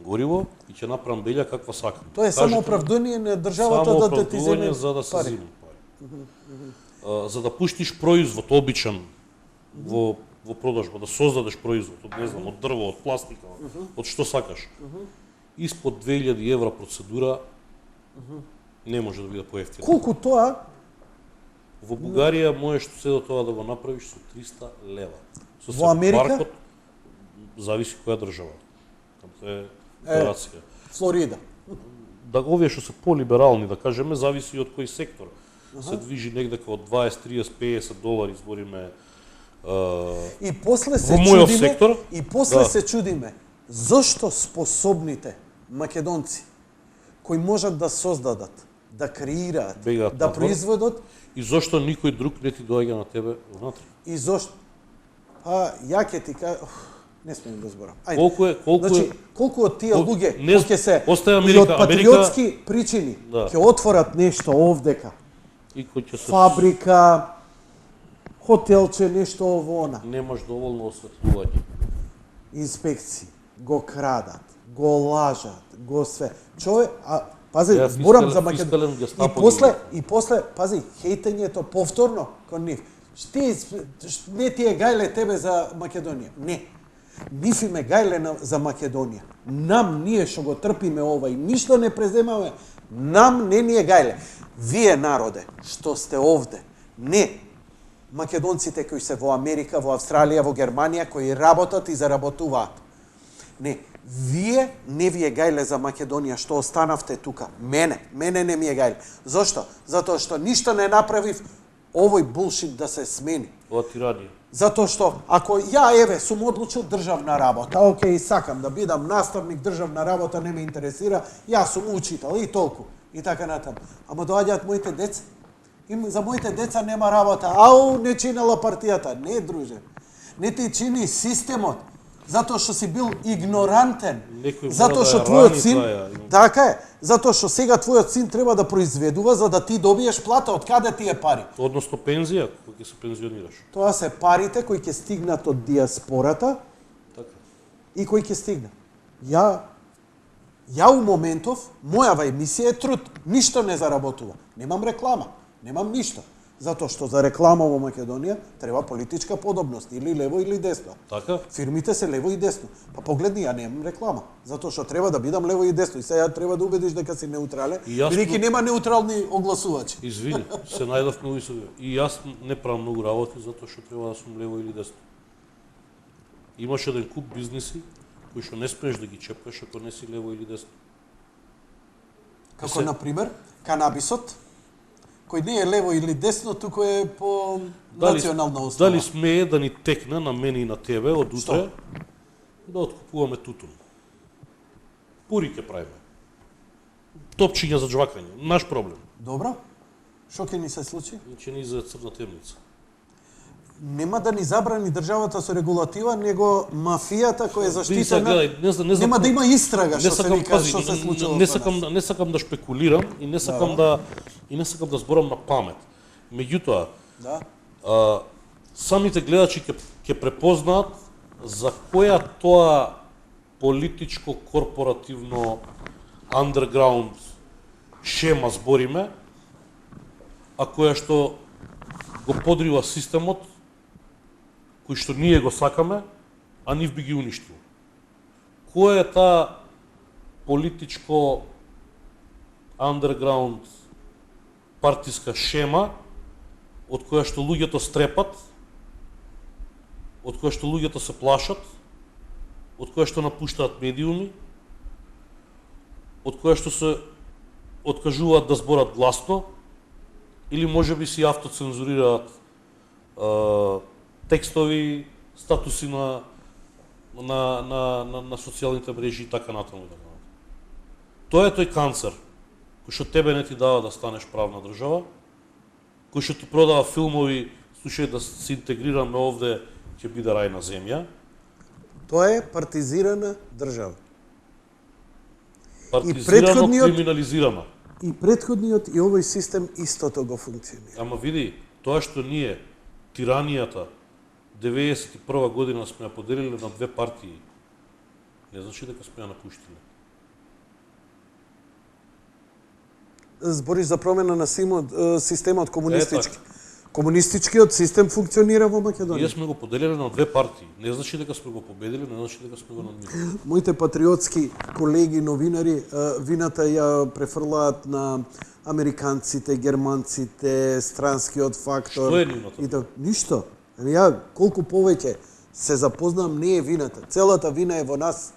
гориво и ќе направам белја каква сакам.
Тоа е само оправдание на државата да ти земе
за да се
пари.
земе пари. За да пуштиш производ обичен во продажба, да создадеш производ, од не знам, од дрво, од пластика, од што сакаш. Испод 2000 евра процедура не може да биде поевтино.
Колку тоа?
Во Бугарија можеш се до тоа да го направиш со 300 лева. Со
Во Америка?
Маркот, зависи која држава. Тоа е федерација.
Флорида.
Да овие што се полиберални, да кажеме, зависи од кој сектор. Се движи негде од 20, 30, 50 долари, збориме.
И после се
во мојот
чудиме,
сектор,
и после
да.
се чудиме зошто способните македонци кои можат да создадат, да креираат,
Бегаат
да
надвор.
произведат
И зошто никој друг не ти доаѓа на тебе внатре?
и зошто Па ја ќе ти кажам, не смеем да зборам. Ајде.
Колку
Значи, колку од тие луѓе
не
ќе се
остави
и
Америка,
од патриотски причини
Да.
ќе отворат нешто овдека,
и кој ќе се
фабрика, хотелче, нешто ово она.
немаш доволно осветлување.
Инспекции го крадат, го лажат, го све. Човек, пази,
Ја,
зборам за
фискален
Македонија.
Гестапо
И после, пази, хейтењето повторно кон нив. Не ти е гајле тебе за Македонија. Не. Ниф им е гајле за Македонија. Нам, ние што го трпиме ова и ништо не преземаме, нам не ни е гајле. Вие, народе, што сте овде, не македонците кои се во Америка, во Австралија, во Германија, кои работат и заработуваат. Не, вие не ви е гајле за Македонија што останавте тука. Мене не ми е гајле. Зошто? Затоа што ништо не направив овој булшит да се смени.
Ова тиранија.
Затоа што ако ја сум одлучил државна работа, окей, сакам да бидам наставник, државна работа не ме интересира, јас сум учител и толку и така натаму. Ама доаѓаат моите деца. За моите деца нема работа. Ау, не чинела партијата. Не, друже. Не ти чини системот. Затоа што си бил игнорантен. Затоа што твојот син, така е, затоа што сега твојот син треба да произведува за да ти добиеш плата. Од каде ти е пари?
Односно пензија, кога ќе се пензионираш.
Тоа се парите кои ќе стигнат од диаспората.
Така.
И кои ќе стигнат. Ја у моментов, мојава емисија е труд. Ништо не заработува. Немам реклама. Немам ништо. Затоа што за реклама во Македонија треба политичка подобност, или лево или десно.
Така?
Фирмите се лево и десно. Па погледни, ја немам реклама. Затоа што треба да бидам лево и десно. И сега треба да убедиш дека си неутрален, бидејќи нема неутрални огласувачи.
Извини, се најдов многу и јас не правам многу работи затоа што треба да сум лево или десно. Имаш еден куп бизниси кои што не смееш да ги чепкаш ако не си лево или десно.
Како например канабисот, кој не е лево или десно, туку е по национална основа.
Дали смее да ни текне на мене и на тебе од утре да откупуваме тутун? Пури ќе правиме. Топчиња за джвакање, наш проблем.
Добро. Што ќе ни се случи?
Ќе ни за црна темница.
Нема да ни забрани државата со регулатива, него мафијата која е заштитена. Нема да има истрага што се вика што се случило.
Не сакам да шпекулирам и не сакам да зборам на памет. Меѓутоа, самите гледачи ќе препознаат за која тоа политичко корпоративно underground шема збориме, а која што го подрива системот кој што ние го сакаме, а нив би ги уништил. Која е таа политичко underground партиска шема од која што луѓето стрепат, од која што луѓето се плашат, од која што напуштаат медиуми, од која што се откажуваат да зборат гласно, или можеби си автоцензурираат текстови, статуси на социјалните мрежи и така натаму. Тоа е тој канцер кој што тебе не ти дава да станеш правна држава, кој што ти продава филмови, слушај да се интегрираме овде, ќе биде рај на земја.
Тоа е партизирана држава.
Партизирано, криминализирано.
И претходниот и овој систем истото го функционира.
Ама види, тоа што ние, тиранијата, 91 година сме ја поделиле на две партии, не значи дека сме ја напуштиле.
Збориш за промена на системот комунистички. Комунистичкиот систем функционира во Македонија.
Ние сме го поделиле на две партии. Не значи дека сме го победиле, не значи дека сме го надминали.
Моите патриотски колеги новинари вината ја префрлаат на американците, германците, странскиот фактор.
Што е нивната?
Ништо. Ја колку повеќе се запознам, не е вината. Целата вина е во нас.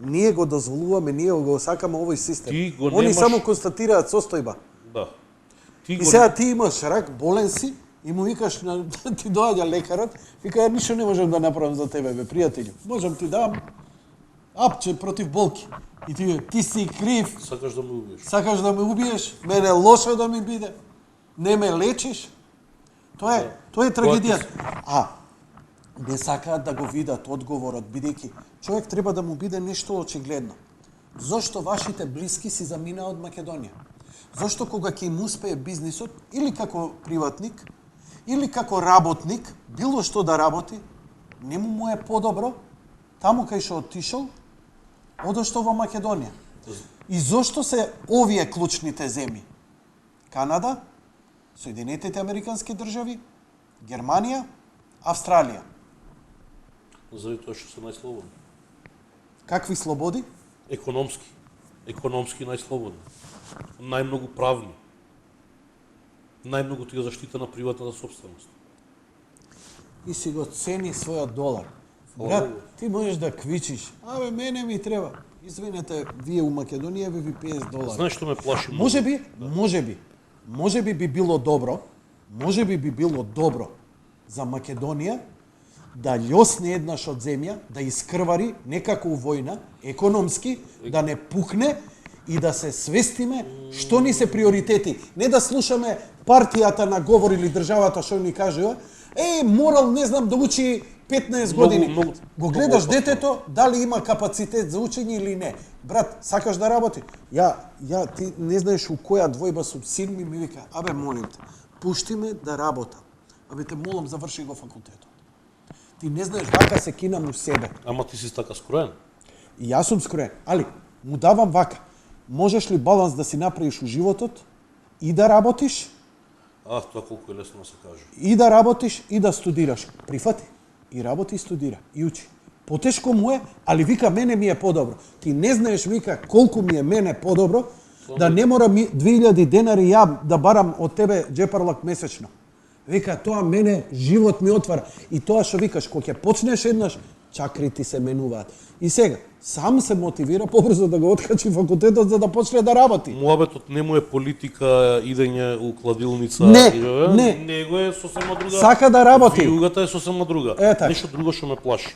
Ние го дозволуваме, ние го сакаме овој систем. Они само констатираат состојба.
Да.
И сега ти имаш рак, болен си, и му викаш, ти доаѓа лекарот, вика, ја ништо не можам да направам за тебе, бе, пријателju. Можам ти дам апче против болки. И ти си крив.
Сакаш да ме убиеш.
Сакаш да ме убиеш, мене лошо да ми биде, не ме лечиш. Тоа е трагедија. не сакаат да го видат одговорот, бидејќи човек треба да му биде нешто очигледно. Зошто вашите блиски си заминаа од Македонија? Зошто кога ќе им успее бизнисот, или како приватник, или како работник, било што да работи, не му е подобро таму кај што отишол, одошто во Македонија. И зошто се овие клучните земји? Канада, Соединетите Американски држави, Германија, Австралија.
Заради тоа што се најслободни.
Какви слободи?
Економски најслободни. Најмногу правни. Најмногу тие заштита на приватната собственост.
И си го цени својот долар. Брат, ти можеш да квичиш. Абе, мене ми треба. Извинете, вие у Македонија ви $50.
Знаеш што ме плаши?
Може би било добро за Македонија да љосне еднаш од земја, да искрвари некако војна, економски, да не пукне и да се свестиме што ни се приоритети. Не да слушаме партијата на говор или државата што ни кажува, морал, не знам, да учи 15 години. Го гледаш детето, дали има капацитет за учење или не. Брат, сакаш да работи? Ти не знаеш у која двојба сум, син ми вика, абе, молим те, пушти ме да работам. Абе, те молам, заврши го факултетот. Ти не знаеш, вака се кинам у себе.
Ама ти си така скроен.
И јас сум скроен. Али, му давам вака. Можеш ли баланс да си направиш у животот и да работиш?
Тоа колку е лесно да се каже.
И да работиш и да студираш. Прифати. И работи, и студира, и учи. Потешко му е, али вика, мене ми е подобро. Ти не знаеш, вика, колку ми е мене подобро, да не морам 2000 денари ја да барам од тебе джепарлак месечно. Вика, тоа мене живот ми отвара. И тоа што викаш, кога ќе почнеш еднаш, чакри ти се менуваат. И сега, сам се мотивира побрзо да го откачи факултетот за да почне да работи.
Муабетот не му е политика, идење у кладилница.
Не.
Него е сосема друга.
Сака да работи.
Виугата е сосема друга. Нешто друго што ме плаши.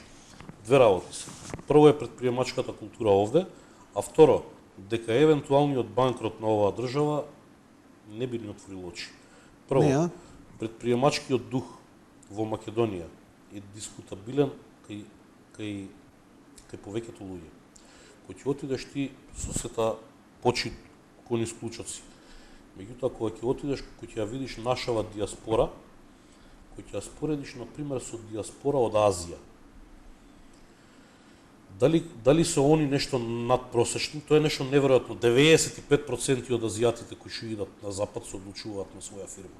Две работи се. Прво е предприемачката култура овде, а второ, дека евентуалниот банкрот на оваа држава не би ни отворил очи. Прво, предприемачкиот дух во Македонија е дискутабилен кај повеќето луѓе. Кој ќе отидеш ти со сета почит кон исклучоци. Меѓутоа, кога ќе отидеш, кој ќе ја видиш нашава диаспора, кој ќе ја споредиш, например, со диаспора од Азија. Дали се они нешто надпросечни? Тоа е нешто неверојатно. 95% од азијатите кои што идат на запад се одлучуваат на своја фирма.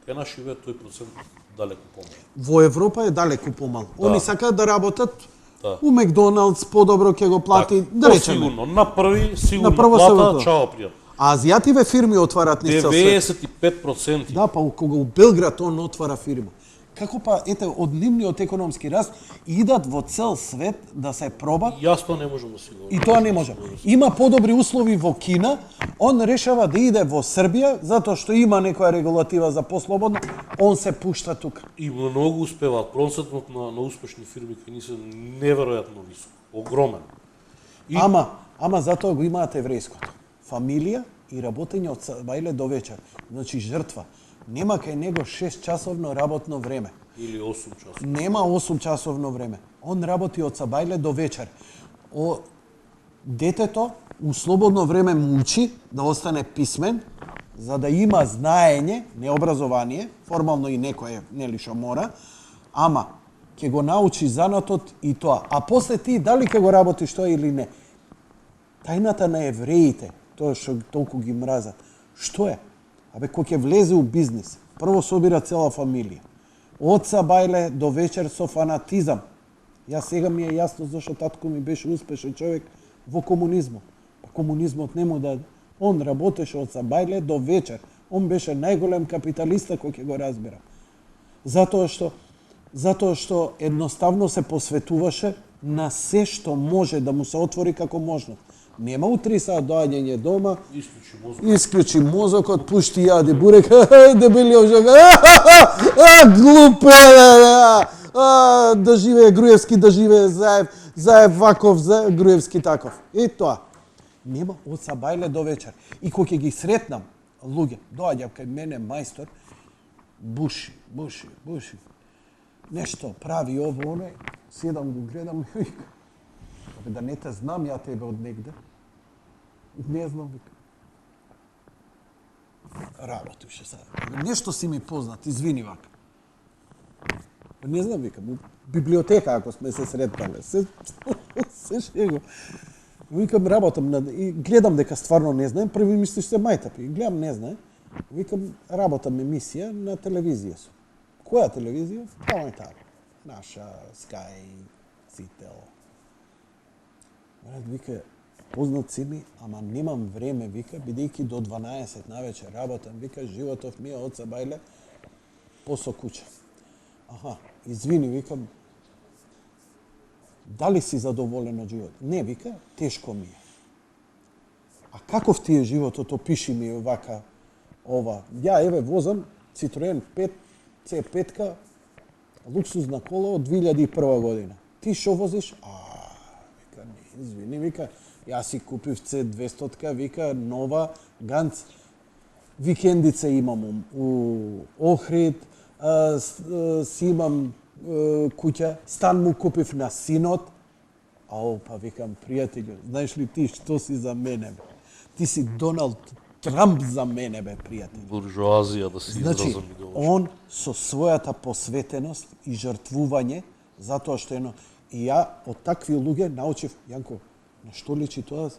Кај нашиве тој процент далеку помал.
Во Европа е далеку помал. Они сакаат да работат у Макдоналдс, подобро ќе го плати, да речеме.
Сигурно, на плата, чао пријатно.
А азијативе фирми отварат низ цел свет.
95%.
Да, па кога у Белград он отвара фирма. Како па, ете, од нивниот економски раст идат во цел свет да се пробат.
Јас тоа не можам да си го.
И тоа не може. Има подобри услови во Кина, он решава да иде во Србија, затоа што има некоја регулатива за послободно, он се пушта тука.
И многу успеваат. Процентот на успешни фирми кај ни се неверојатно висок, огромен.
Ама затоа го имаат еврејското. Фамилија и работење од сабајле до вечер. Значи жртва. Нема кај него 6-часовно работно време.
Или 8 часови.
Нема 8-часовно време. Он работи од сабајле до вечер. Детето у слободно време му учи да остане писмен, за да има знаење, не образование, формално и некој нели што мора, ама ќе го научи занатот и тоа. А после ти дали ќе го работиш тоа или не? Тајната на евреите, тоа што толку ги мразат, што е? Абе, кој ќе влезе у бизнис, прво собира цела фамилија. Од сабајле до вечер со фанатизам. Јас сега ми е јасно зашто татко ми беше успешен човек во комунизмот. Па комунизмот не му даде. Он работеше од сабајле до вечер. Он беше најголем капиталиста кој ќе го разбира. Затоа што едноставно се посветуваше на се што може да му се отвори како можност. Нема у 3 саат доаѓање дома, исклучи мозокот, пушти јаде бурек, дебелиот жак, глупе, да живее Груевски, да живее Заев ваков, Груевски таков. И тоа. Нема од сабајле до вечер. И кога ќе ги сретнам луѓе, доаѓам кај мене мајстор, буши. нешто прави ово, оне, седам го гледам и викам, да не те знам ја тебе од негде. Не знам, викам. Работуше сега. Нешто си ми познат, извини вака. Не знам, викам, у библиотека ако сме се сретнале. Се шего. Викам, работам и гледам дека стварно не знаем, први мислиш се мајтап и гледам не знае. Викам, работам емисија на телевизија сум. Која телевизија? Планетар. Наша, Sky, Цител. Вика, познат си ми, ама немам време, вика, бидејќи до 12 навечер работам, вика, животов ми е од Сабајле посо куќа. Аха, извини, викам, дали си задоволен од живот? Не, вика, тешко ми е. А каков ти е животот, опиши ми вака, ова. Ја, еве, возам Citroen 5, C5, луксузна кола од 2001 година. Ти шо возиш? Вика, не, извини, вика, јас си купив C200, вика, нова, ганц. Викендице имам у Охрид, си имам куќа, стан му купив на синот. Па викам, пријателju, знаеш ли ти што си за мене, бе? Ти си Доналд Трамп за мене, бе, пријател.
Буржуазија да си
Значи,
изразам идеолошки.
он со својата посветеност и жртвување, затоа што и ја од такви луѓе научив, Јанко, на што личи тоа?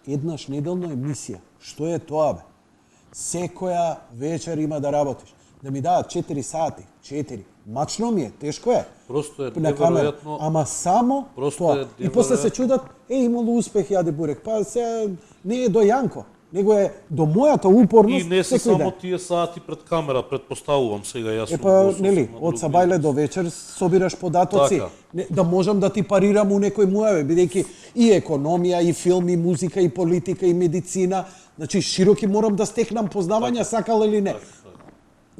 Еднаш неделно емисија. Што е тоа, бе? Секоја вечер има да работиш. Да ми дадат 4 сати, 4. Мачно ми е, тешко е.
Просто е
На камера.
неверојатно.
Ама само
Просто
тоа.
е
И после се
неверојатно.
чудат, имало успех, јаде бурек. Па се не е до Јанко, него е до мојата упорност.
И не се
секој
само
ден.
тие сати пред камера, предпоставувам сега јас сум.
Па,
гостов
нели,
на
од
други
Сабајле до вечер собираш податоци,
Така.
да можам да ти парирам у некој муаве, бидејќи и економија, и филм, и музика, и политика, и медицина, значи широки морам да стекнам познавања, сакал или не.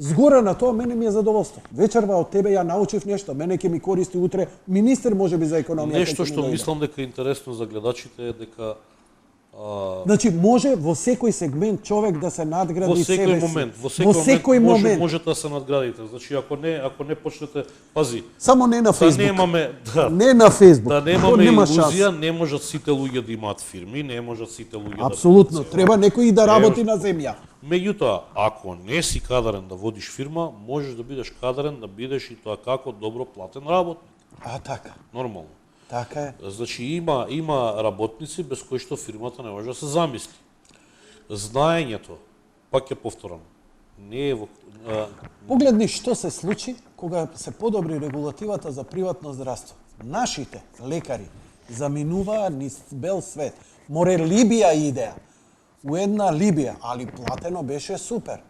Згора на тоа, мене ми е задоволство. Вечерва од тебе ја научив нешто, мене ќе ми користи утре министер можеби за економија.
Нешто што мислам дека е интересно за гледачите е дека
Значи, може во секој сегмент човек да се надгради
во
себе
секој
си.
момент,
Во секој момент.
можете да се надградите. Значи ако не почнете, пази,
Само не на
да
Фејсбук.
немаме
Не на Фејсбук.
да
То
немаме
нема
илузија,
шанс.
не можат сите луѓе да имаат фирми, не можат сите луѓе
Апсолутно,
да
треба некој и да работи на земја.
Меѓутоа, ако не си кадарен да водиш фирма, можеш да бидеш кадарен да бидеш и тоа како добро платен работник.
Така.
Нормално.
Така е.
Значи има работници без кои што фирмата не може да се замисли. Знаењето, пак ќе повторам, не е во
Погледни што се случи кога се подобри регулативата за приватно здравство. Нашите лекари заминуваа низ бел свет. Море Либија идеа. У една Либија, али платено беше супер.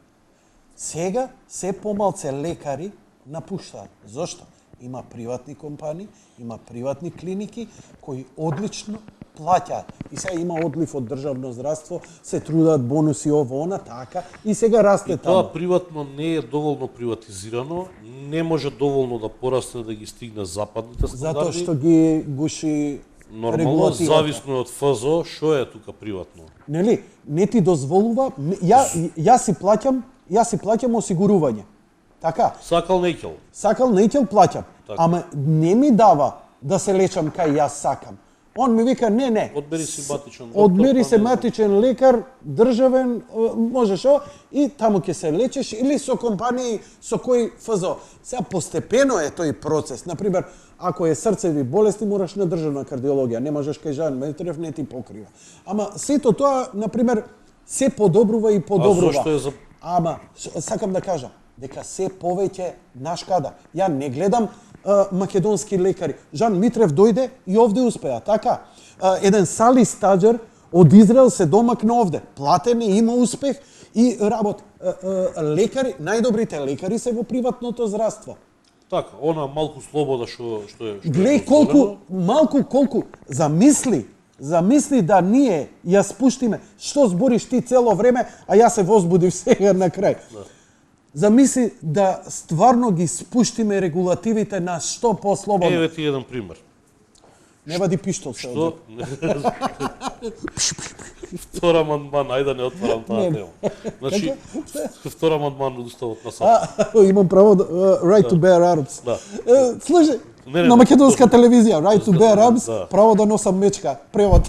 Сега се помалце лекари напуштаат. Зошто? Има приватни компании, има приватни клиники кои одлично плаќаат. И сега има одлив од државно здравство, се трудат бонуси ово она, така, и сега расте
тоа
таму.
приватно не е доволно приватизирано, не може доволно да порасне да ги стигне западните стандарди.
Затоа што ги гуши
Нормално,
регулативата.
зависно од ФЗО, што е тука приватно?
Нели, не ти дозволува, јас си плаќам осигурување. Така,
Сакал неќел.
сакал не ќе плаќам,
Така.
ама не ми дава да се лечам кај јас сакам. Он ми вика, не.
Одбери си матичен доктор,
Одбери
па
се
не знам.
матичен лекар, државен, можеш и таму ќе се лечиш, или со компании со кои ФЗО. Сега постепено е тој процес. Например, ако е срцеви болести, мораш на државна кардиологија, не можеш кај Жан Метрев, не ти покрива. Ама сето тоа, например, се подобрува и подобрува.
А зошто е за...
Ама, сакам да кажам, дека се повеќе наш кадар. Ја не гледам македонски лекари. Жан Митрев дојде и овде успеа, така? Еден Сали Стаџер од Израел се домакна овде. Платен е, има успех и работи. Лекари, најдобрите лекари се во приватното здравство.
Така, она малку слобода што е...
Глеј колку замисли да ние ја спуштиме, што збориш ти цело време, а јас се возбудив сега на крај. Замисли да стварно ги спуштиме регулативите на што послободно.
Еве ти еден пример.
Не вади пиштол се
Што?
оди.
Втор амандман, ајде да не отварам таа
Не,
тема. Значи, втор амандман од уставот на САД.
Имам право right to bear arms.
Да.
Слушај,
Не,
на македонска
точно.
телевизија, right to bear arms,
Да.
право да носам мечка, превод.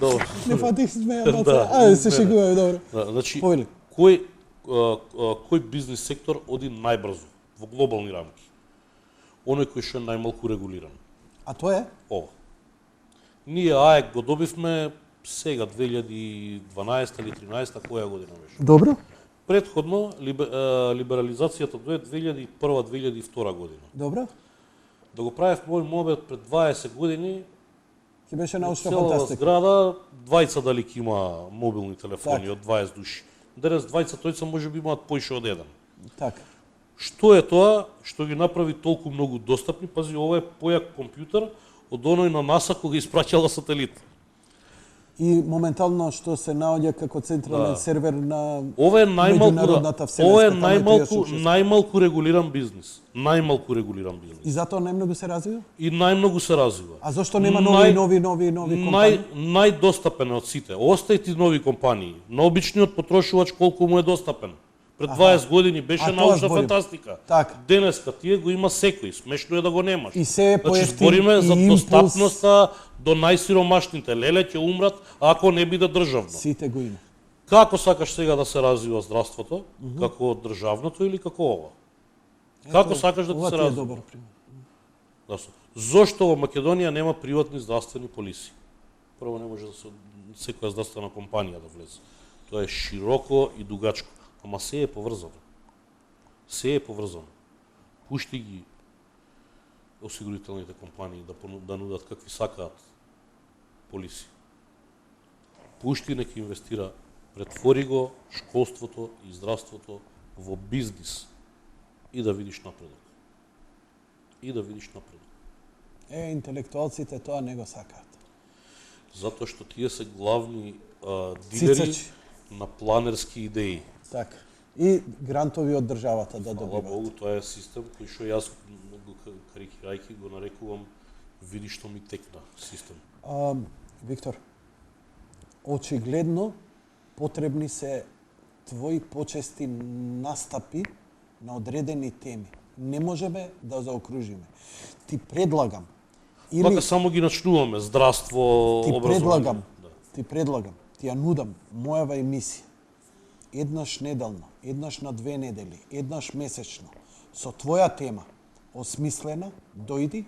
Добро.
Не фатих смеја,
Да,
ајде се
не,
шегуваме, добро.
Да, значи,
Повели.
кој бизнис сектор оди најбрзо во глобални рамки? Оној кој што е најмалку регулиран.
А тоа е?
Ова. Ние АЕК го добивме сега 2012 или 13 која година беше.
Добро.
Предходно либерализацијата дое 2001-2002 година.
Добро.
Да го правев мој мобил пред 20 години,
Ќе беше научна
целава
фантастика.
зграда, двајца далек има мобилни телефони
Така.
од 20 души. Денес двајца тојца може би имаат поише од еден.
Така.
Што е тоа што ги направи толку многу достапни? Пази, ова е појак компјутер од оној на НАСА кога испраќала сателит.
И моментално што се наоѓа како централен
Да.
сервер на
Ова е
меѓународната
најмалку, ова е
вселенска, таму е 36.
најмалку регулиран бизнис. Најмалку регулиран бизнис.
И затоа најмногу се развива?
И најмногу се развива.
А зошто нема нови компании?
Најдостапен од сите. Остај ти нови компании. На обичниот потрошувач колку му е достапен. Пред 20 години беше
А тоа
научна
зборим.
фантастика.
Така.
Денеска тие го има секој. Смешно е да го немаш.
И се е
Значи
поевтин
збориме
и
за
импулс.
достапноста до најсиромашните. Леле ќе умрат ако не биде државно.
Сите го има.
Како сакаш сега да се развива здравството? Како државното или како ова? Како сакаш да ти
Ова
се
ти е
развива?
добар пример.
Зошто во Македонија нема приватни здравствени полиси? Прво не може да се секоја здравствена компанија да влезе. Тоа е широко и дугачко, ама се е поврзано. Се е поврзано. Пушти ги осигурителните компании да нудат какви сакаат полиси. Пушти нека инвестира, претвори го школството и здравството во бизнис и да видиш напредок. И да видиш напредок.
Интелектуалците тоа не го сакаат.
Затоа што тие се главни дилери
Цицачи.
на планерски идеи.
Така. И грантови од државата да
Фала
добиваат.
Богу, тоа е систем кој што јас го карикирајќи го нарекувам види што ми текна систем.
Виктор, очигледно потребни се твои почести настапи на одредени теми. Не можеме да заокружиме. Ти предлагам
Вака само ги начнуваме здравство,
ти
образование.
предлагам, ти ја нудам мојава емисија. Еднаш неделно, еднаш на 2 недели, еднаш месечно, со твоја тема, осмислена, дојди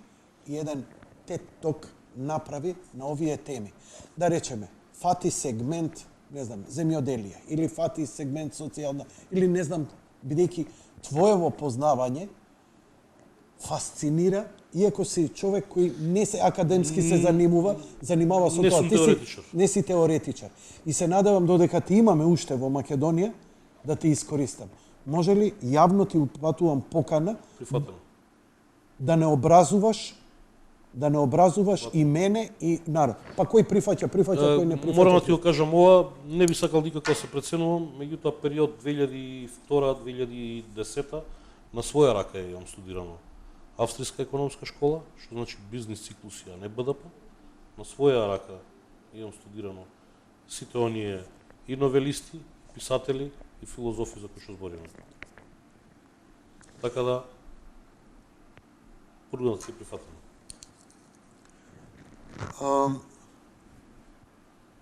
и еден тет-ток направи на овие теми. Да речеме, фати сегмент, не знам, земјоделие, или фати сегмент социјална, или не знам, бидејќи твоево познавање фасцинира, иако си човек кој не се академски се занимава со
Не
тоа.
сум
Ти
теоретичар.
не си теоретичар. И се надевам додека ти имаме уште во Македонија да ти искористам. Може ли јавно ти упатувам покана
Прифатено.
да не образуваш и мене и народ. Па кој прифаќа, кој не прифаќа.
Морам да ти го кажам ова, не би сакал никако да се преценувам, меѓутоа период 2002-2010 на своја рака имам студирано австријска економска школа, што значи бизнис циклуси, а не БДП. На своја рака имам студирано сите оние и новелисти, и писатели, и филозофи за кои што збориме. Така да, програмот се прифатено.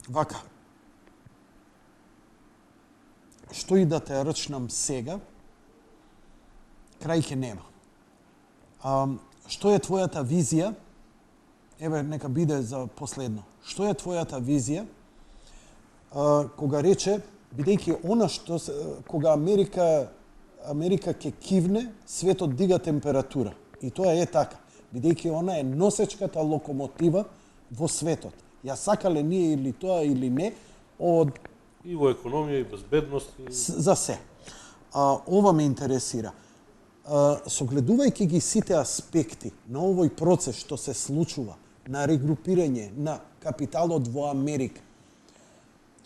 Вака. Што и да те рачнам сега, крај ќе нема. Што е твојата визија? Еве, нека биде за последно. Што е твојата визија кога рече, бидејќи она што кога Америка ќе кивне, светот дига температура. И тоа е така, бидејќи она е носечката локомотива во светот. Ја сакале ние или тоа или не, од
И во економија, и безбедност.
за се. Ова ме интересира. Согледувајќи ги сите аспекти на овој процес што се случува, на регрупирање на капиталот во Америка,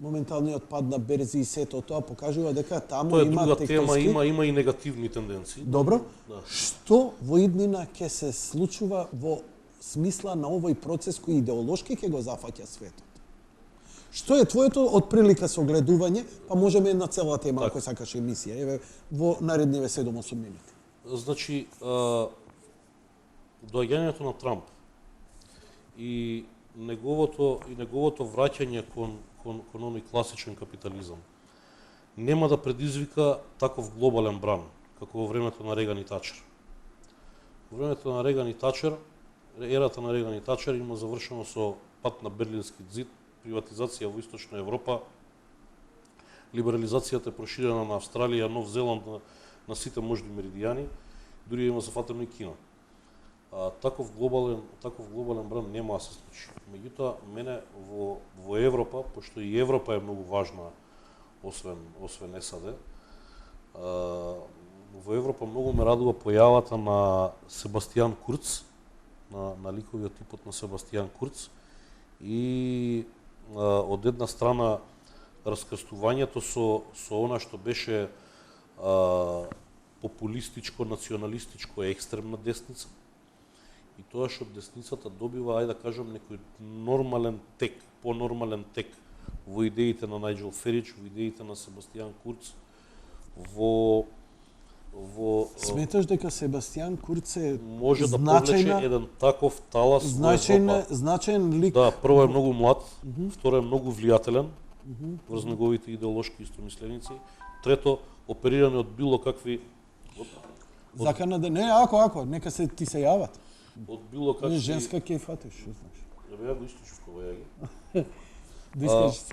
моменталниот пад на берзи и сето тоа покажува дека таму
Тоа е
има
друга тема,
тектонски.
има и негативни тенденции.
Добро.
Да.
Што во иднина ќе се случува во смисла на овој процес кој идеолошки ќе го зафаќа светот? Што е твоето отприлика согледување, па можеме една цела тема ако сакаш емисија, еве во наредниве 7-8 минути.
Значи, доаѓањето на Трамп и неговото враќање кон оној класичен капитализам нема да предизвика таков глобален бран како во времето на Реган и Тачер. Во времето на Реган и Тачер, ерата на Реган и Тачер има завршено со пат на Берлински зид, приватизација во Источна Европа, либерализацијата е проширена на Австралија, Нов Зеланд, на сите можни меридијани, дури има зафатено и Кина. Таков глобален бран нема да се случи. Меѓутоа, мене во Европа, пошто и Европа е многу важна, освен САД, во Европа многу ме радува појавата на Себастијан Курц, на ликовиот типот на Себастијан Курц, и од една страна раскрстувањето со она што беше популистичко, националистичко, екстремна десница, и тоа што десницата добива, ајде да кажам, некој нормален тек, понормален тек во идеите на Најджел Ферич, во идеите на Себастијан Курц, во
Сметаш дека Себастијан Курц е
може да повлече еден таков талас во Европа.
Значаен лик.
Да, прво е многу млад, второ е многу влијателен врз неговите идеолошки истомисленици, трето оперирање од било какви
Закана да не, ако, нека ти се јават.
од било какви
Женска ќе фатиш, што знаеш.
ја го источив кога ја
Да искаш.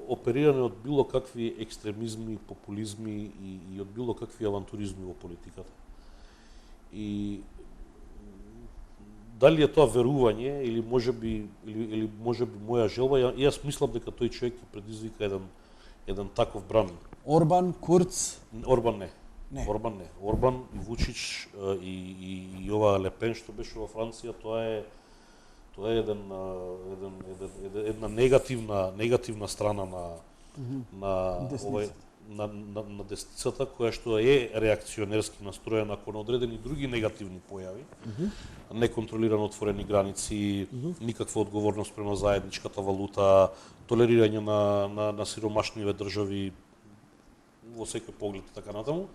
оперирање од било какви екстремизми, популизми и од било какви авантуризми во политиката. И дали е тоа верување или можеби моја желба, јас мислам дека тој човек ќе предизвика еден таков бран.
Орбан, Курц,
Орбан не.
Не.
Орбан и Вучич и ова Лепен што беше во Франција, тоа е една негативна страна на овој на десницата, која што е реакционерски настроена кон одредени други негативни појави, неконтролирано отворени граници, никаква одговорност према заедничката валута, толерирање на сиромашниве држави во секој поглед и така натаму.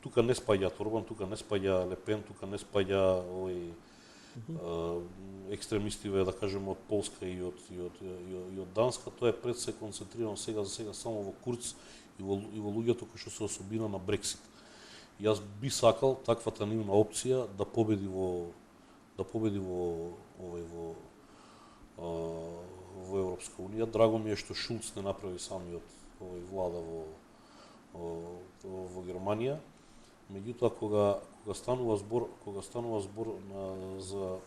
Тука не спаѓа Орбан, тука не спаѓа Лепен, тука не спаѓа екстремистиве, да кажеме, од Полска и од Данска. Тоа е пред се концентрирано сега само во Курц и во луѓето кои што се особина на Брексит. Јас би сакал таквата нивна опција да победи во Европска унија. Драго ми е што Шулц не направи самиот влада во Германија. Меѓутоа, кога станува збор за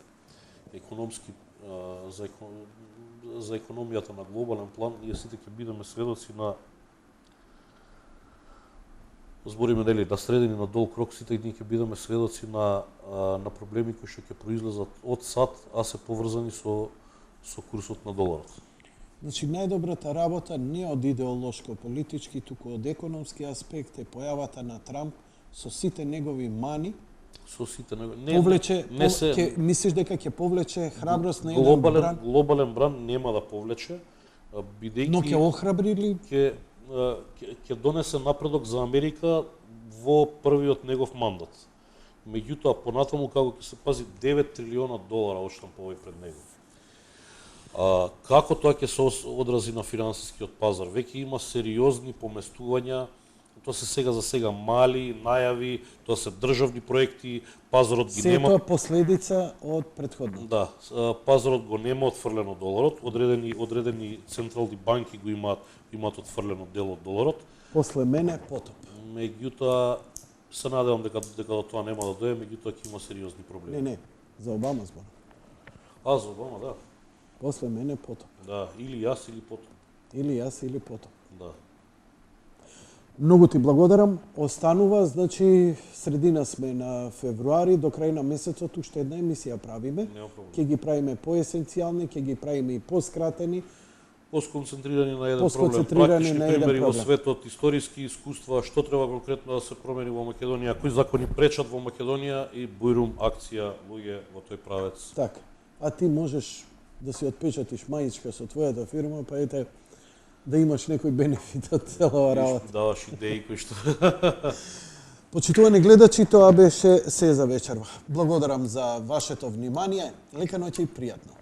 економски за економијата на глобален план, ние сите ќе бидеме сведоци на збориме нели на средини на дол крок, сите ние ќе бидеме сведоци на проблеми кои што ќе произлезат од САД, а се поврзани со курсот на доларот.
Значи, најдобрата работа не од идеолошко-политички, туку од економски аспект е појавата на Трамп со сите негови мани.
Со сите
мислиш дека ќе повлече храброст на еден бран?
Глобален бран нема да повлече, бидејќи
Но ќе охрабри ли?
Ќе донесе напредок за Америка во првиот негов мандат. Меѓутоа, понатаму како ќе се пази 9 трилиона долара одштампувај пред него. Како тоа ќе се одрази на финансискиот пазар? Веќе има сериозни поместувања, тоа се сега за сега мали најави, тоа се државни проекти, пазарот ги нема.
Се тоа последица од претходно.
Да, пазарот го нема отфрлено доларот, одредени централни банки го имаат отфрлено дел од доларот.
После мене потоп.
Меѓутоа се надевам дека до тоа нема да дојде, меѓутоа ќе има сериозни проблеми.
Не, за Обама збор.
За Обама, да.
После мене потоп.
Да, или јас или потоп.
Или јас или потоп.
Да.
Многу ти благодарам. Останува, значи, средина сме на февруари, до крај на месецот уште една емисија правиме. Ќе ги правиме поесенцијални, ќе ги правиме и поскратени.
Посконцентрирани на еден проблем. Практични примери во светот, историски искуства, што треба конкретно да се промени во Македонија, кои закони пречат во Македонија и бујрум акција луѓе во тој правец.
Така. А ти можеш да си отпечатиш маичка со твојата фирма, па ете да имаш некој бенефит од целава работа.
Даваш идеи кои што...
Почитувани гледачи, тоа беше се за вечерва. Благодарам за вашето внимание. Лека ноќ и пријатно.